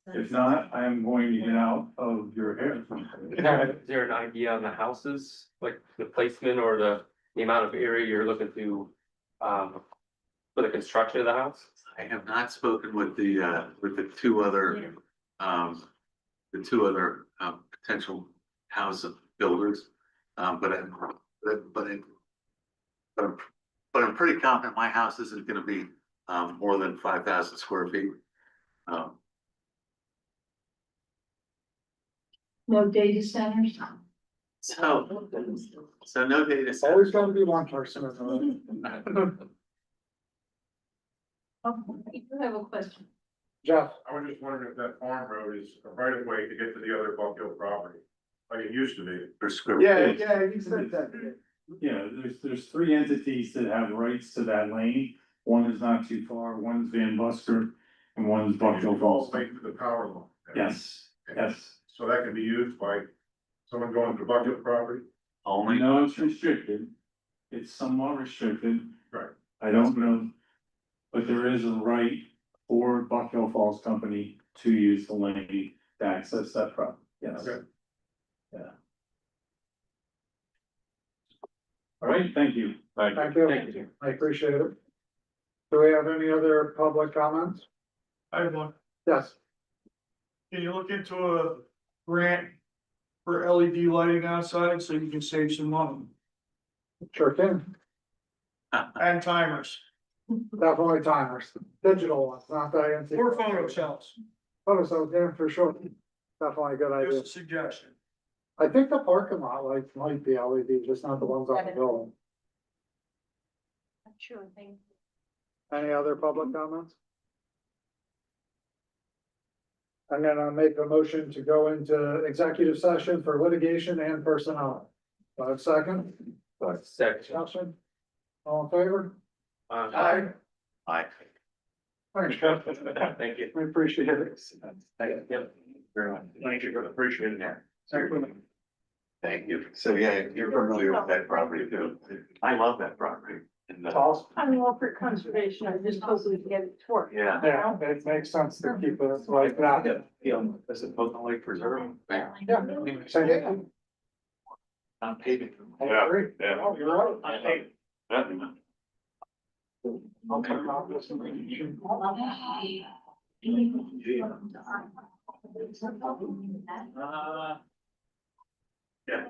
If not, I am going to get out of your hair. Is there an idea on the houses, like the placement or the amount of area you're looking to, for the construction of the house? I have not spoken with the 2 other, potential house builders. But I'm pretty confident my house isn't gonna be, more than 5,000 square feet. no data centers. So no data. It's always gonna be one person. Isn't it? I do have a question. Jeff, I was just wondering if that farm road is a right of way to get to the other Buck Hill property, like it used to be. Yeah, you said that. Yeah, there's 3 entities that have rights to that lane. One is not too far, one's Van Busker, and one's Buckhill Falls. Wait for the power line. Yes, yes. So that can be used by someone going to Buckhill property? Only know it's restricted. It's somewhat restricted. Right. I don't know. But there is a right for Buckhill Falls Company to use the lane to access that property. Yes. Okay. Yeah. All right, thank you. Thank you. Thank you. I appreciate it. Do we have any other public comments? I have one. Yes. Can you look into a grant for LED lighting outside so you can save some money Sure can. and timers Definitely timers, digital ones, not the antique. or photo cells? Photo cells, yeah, for sure. Definitely a good idea. Just a suggestion. I think the parking lot lights might be LED, just not the ones on the building. Sure thing. Any other public comments? I'm gonna make a motion to go into executive session for litigation and personnel. 5 seconds, Second. discussion, all in favor? Aye. Thanks, Jeff. Thank you. We appreciate it. Thank you. Very much. Thank you, appreciate it. Thank you. So, yeah, you're familiar with that property too. I love that property. And, It's awesome. I'm all for conservation, I just hope we can get it to work. yeah. Yeah, it makes sense to keep it like that. As opposed to like preserving. Yeah. Say it. Not paving. I Yeah, agree. yeah. Oh, you're right. Yeah. Okay. Yeah.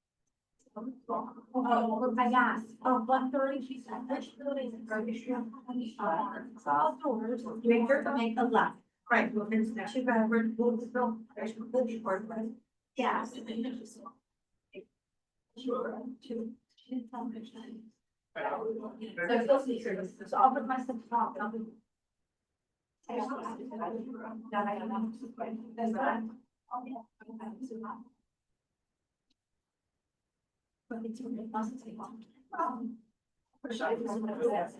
Oh, I asked, 1:30, she said, which building is grocery? So I'll go over to make sure to make a left. Right, well, there's two guys, we're going to go, there's a good short, but yeah. Sure, two. So it's supposed to be serious, so I'll put myself top, I'll be. I don't know. That I don't know. That's that. But it's really doesn't take long. For sure, it's what it says.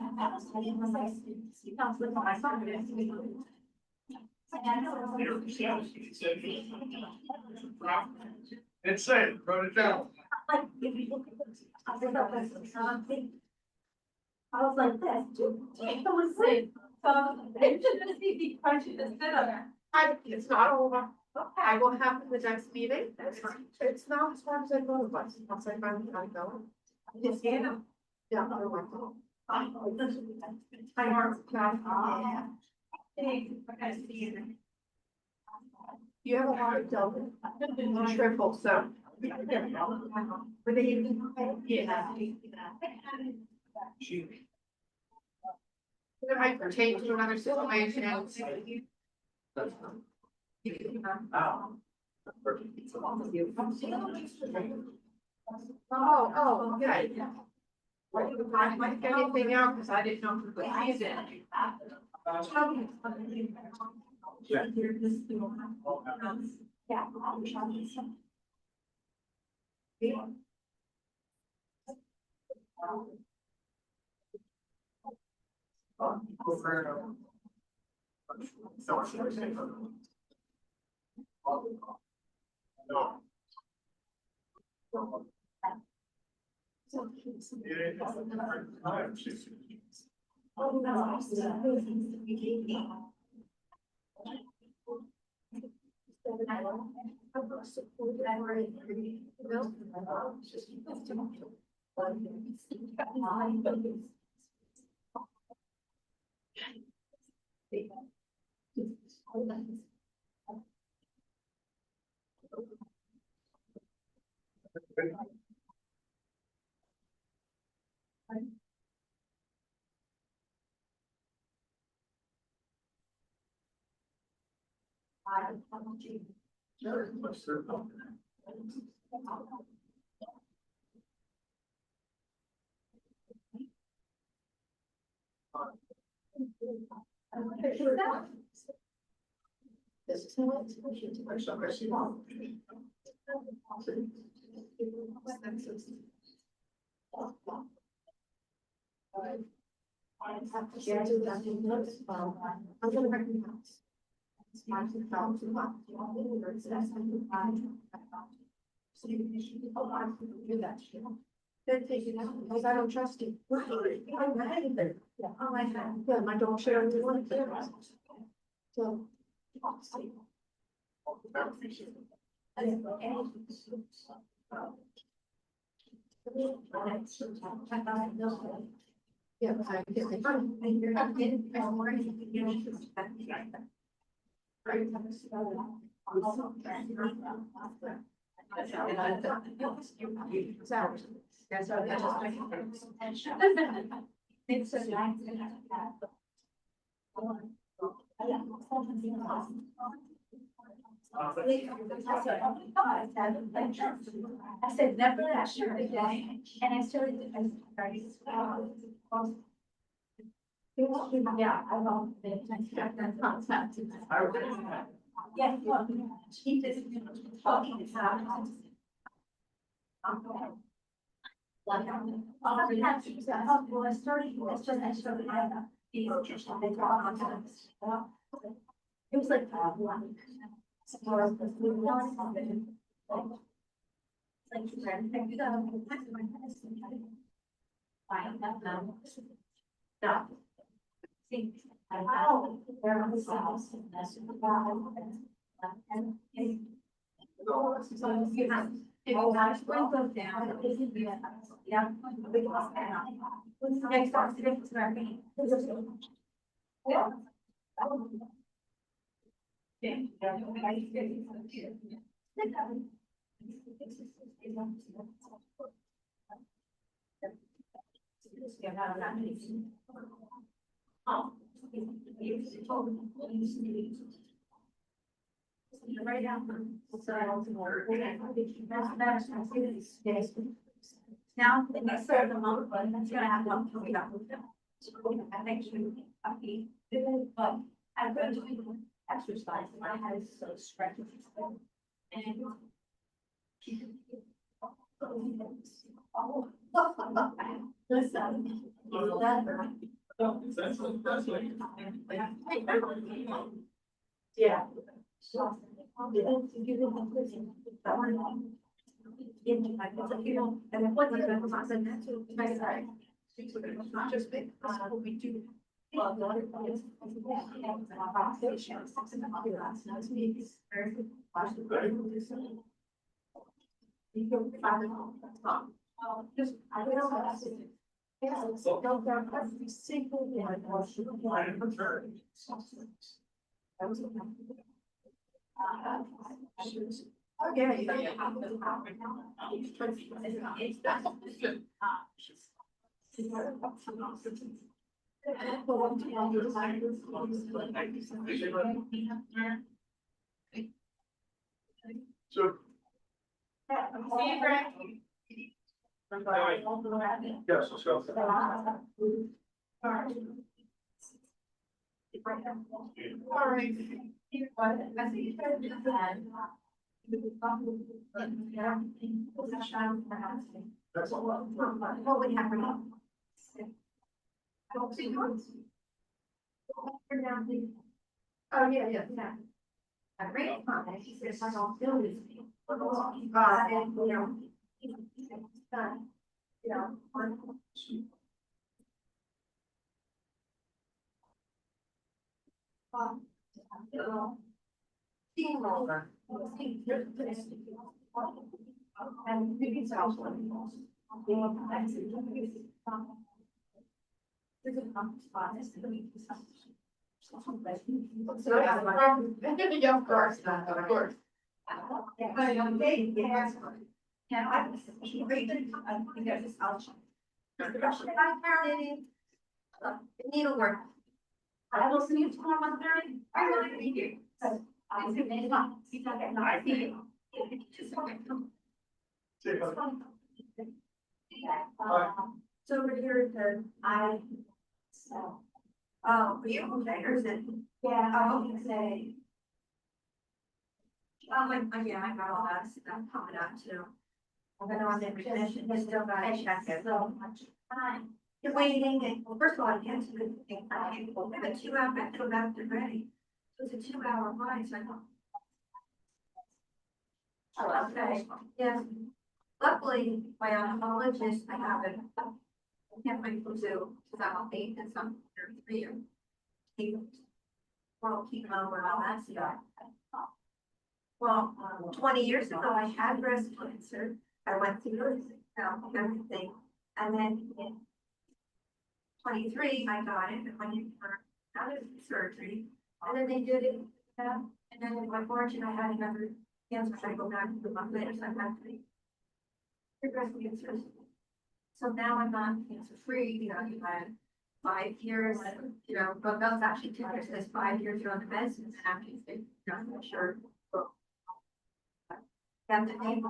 It's safe, wrote it down. Like, if you look at this, I think that was something. I was like this, it was safe. So, it should be the question to sit on there. It's not over. I will have the next meeting. It's not as far as I go, but once I find out going. Yes, yeah. Yeah, I like that. I marked. You have a lot of double, triple, so. Yeah. It might pertain to another situation. Oh, okay. I might get anything out because I didn't know who was using it. Then take it out, because I don't trust you. I'm not either. Yeah, I don't share anyone. So. Yeah, I said, never that sure again, and I started to. Yeah, I love it. Yeah, look, he just talking about. Like, well, I started, it's just, I started, it was like. Stop. See, oh, there are the cells. So you have, if you have sprinkles down, it can be, yeah. Next time, it's very. Yeah. Right now. Now, the next third of the month, but it's gonna have one coming up. I think should be, but I'm going to exercise, and my head is so stretched. And. Listen. Yeah. Not just big, what we do. Just, I don't know. So don't grab every single one. Oh, yeah, yeah. So. See you, Greg. Yes, let's go. All right. That's all. What would happen? Oh, yeah, yeah. A great comment, he says, I don't feel this. God, and, you know. You know. Steamroller. And maybe it's also. Yeah, of course, of course. Yeah, I think there's this option. Needlework. I will see you tomorrow on Thursday. I will be here. So over here, so. Oh, for you, okay, or is it? Yeah. Oh, okay. Oh, yeah, I got all that stuff coming up too. I'm gonna on the commission, I still got to check it. So much time. You're waiting, and well, first of all, I can't do anything. I have a 2 hour, I have to go back to ready. So it's a 2 hour ride, so I don't. Oh, okay, yes. Luckily, my oncologist, I haven't. I can't wait for Zoom, because I'm on 8 and some 3 or. Well, keep over all that stuff. Well, 20 years ago, I had breast cancer. I went through everything. And then in 23, I got it and went in for another surgery. And then they did it. And then in my fortune, I had another cancer. So I go back to the month later. So I had 3 breast cancers. So now I'm not cancer free. You know, you had 5 years, you know, but that's actually 2 years. There's 5 years you're on the medicines. And after you say, I'm not sure. Got the name.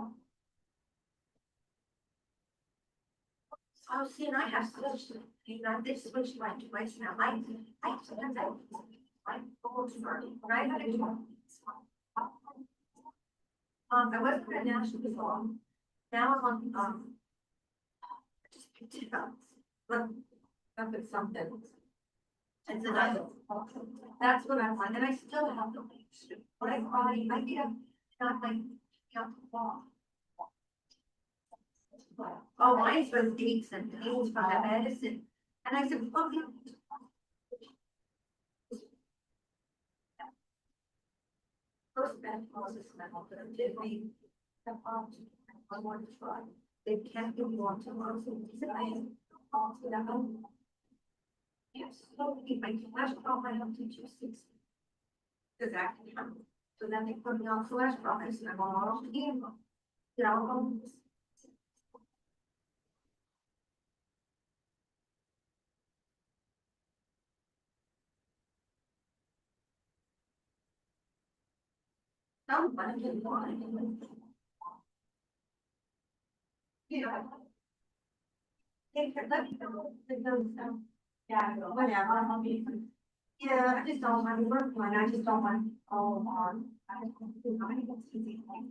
Oh, see, and I have switched, you know, they switched my device now. I sometimes I go to work, but I had to do. I wasn't at national before. Now I'm on, I just picked it up. Look, up at something. And then that's what I want, and I still have the links. But I get, not like, not the wall. Oh, mine's with dates and dates from the medicine. And I said, well, you. First medical is medical, but it did me. I want to try. They can't give you on to yes, so if I cholesterol, I have to do 6. Exactly. So then they put me on cholesterol, and I'm all you know. Someone can want it. You know. Let me know if it goes down. Yeah, whatever, I'll be. Yeah, I just don't want to work one, I just don't want all on. I just want to do my easy thing.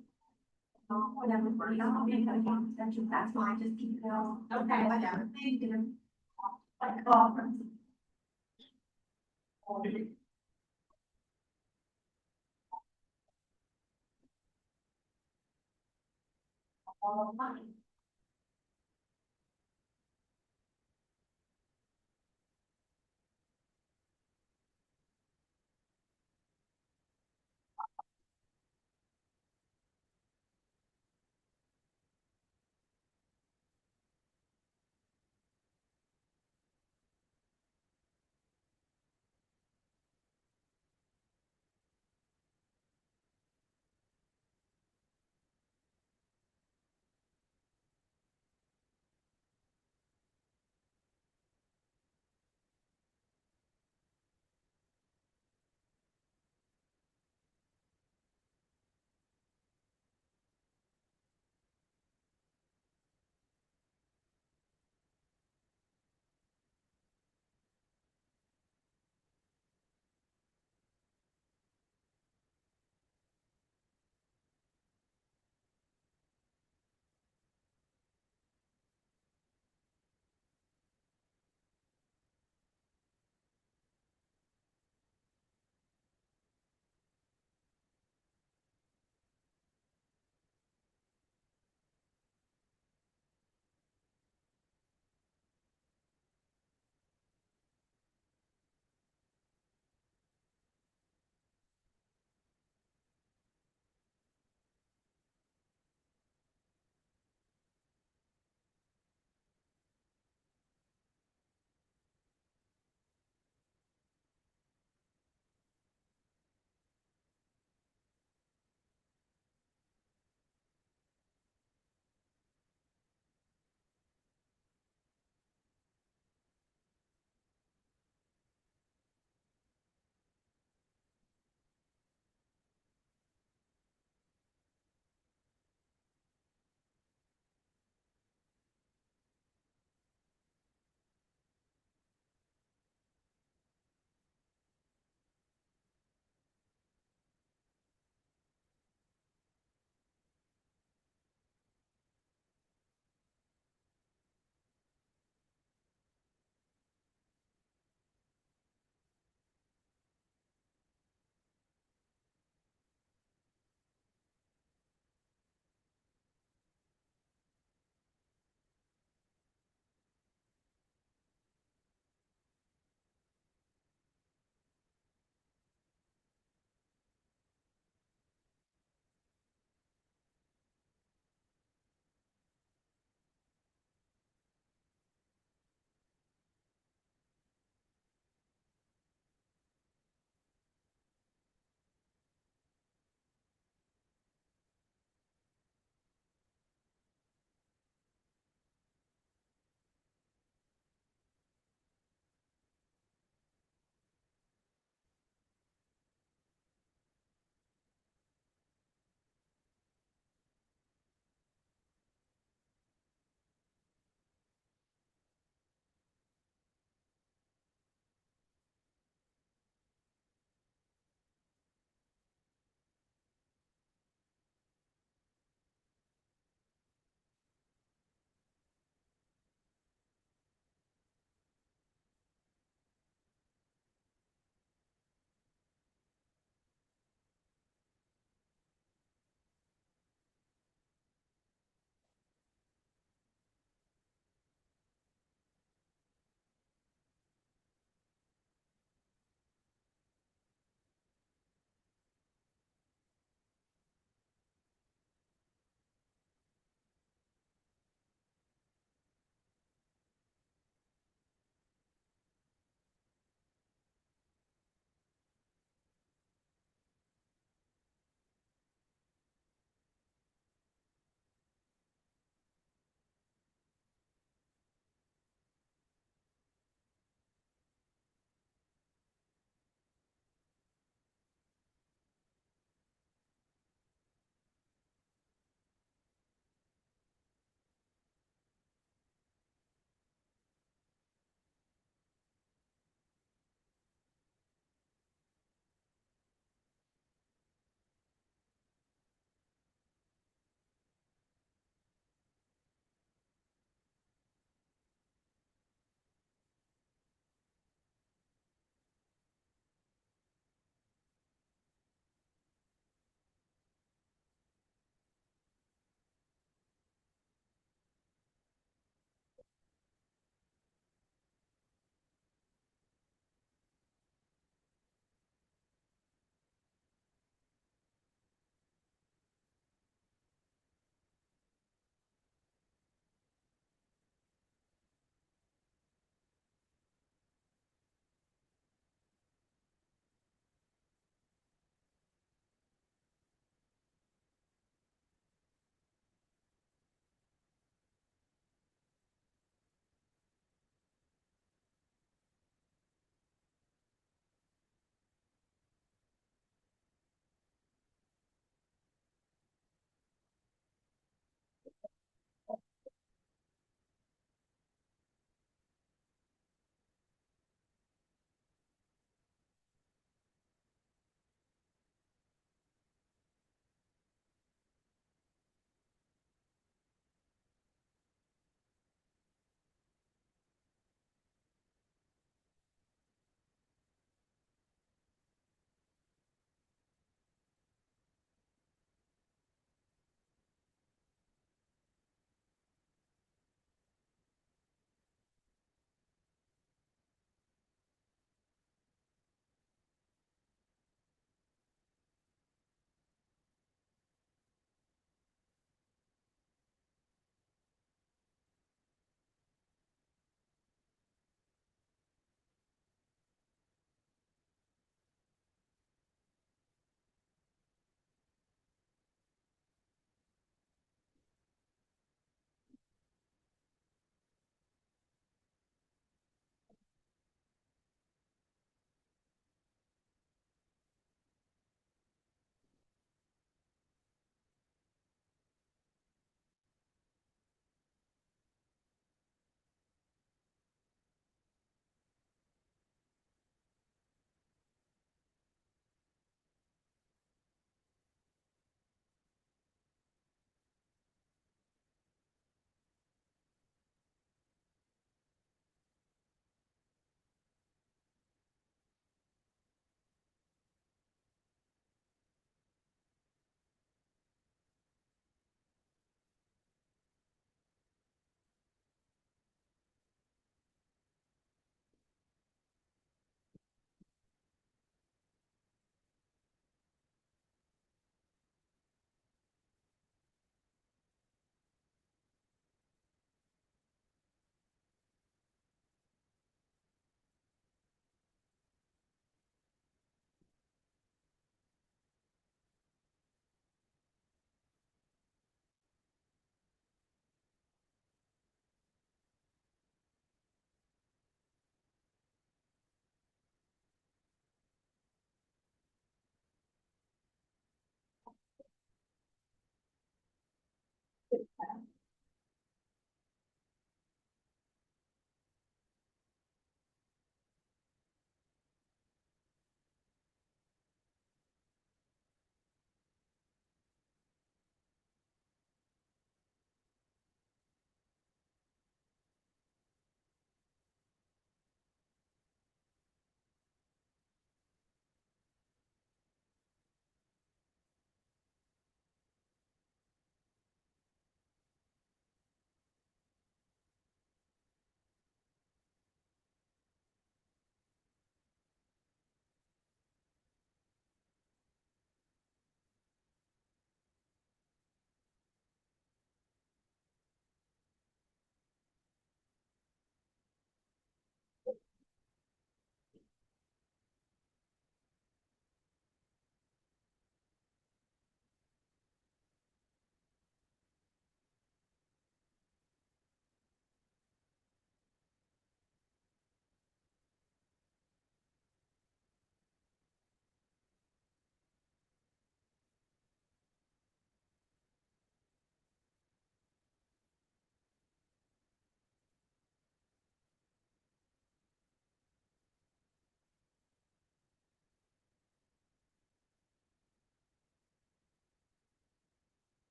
Whatever, I'll be that's why I just keep it all. Okay, whatever, thank you. Like conference. All of mine.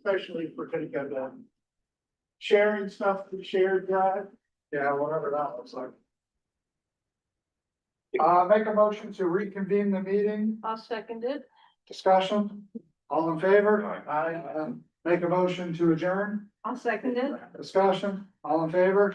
especially if we're gonna go down. Sharing stuff, to shared drive. Yeah, whatever that looks like. Make a motion to reconvene the meeting, I'll second it. discussion, all in favor? Aye. Make a motion to adjourn, I'll second it. discussion, all in favor?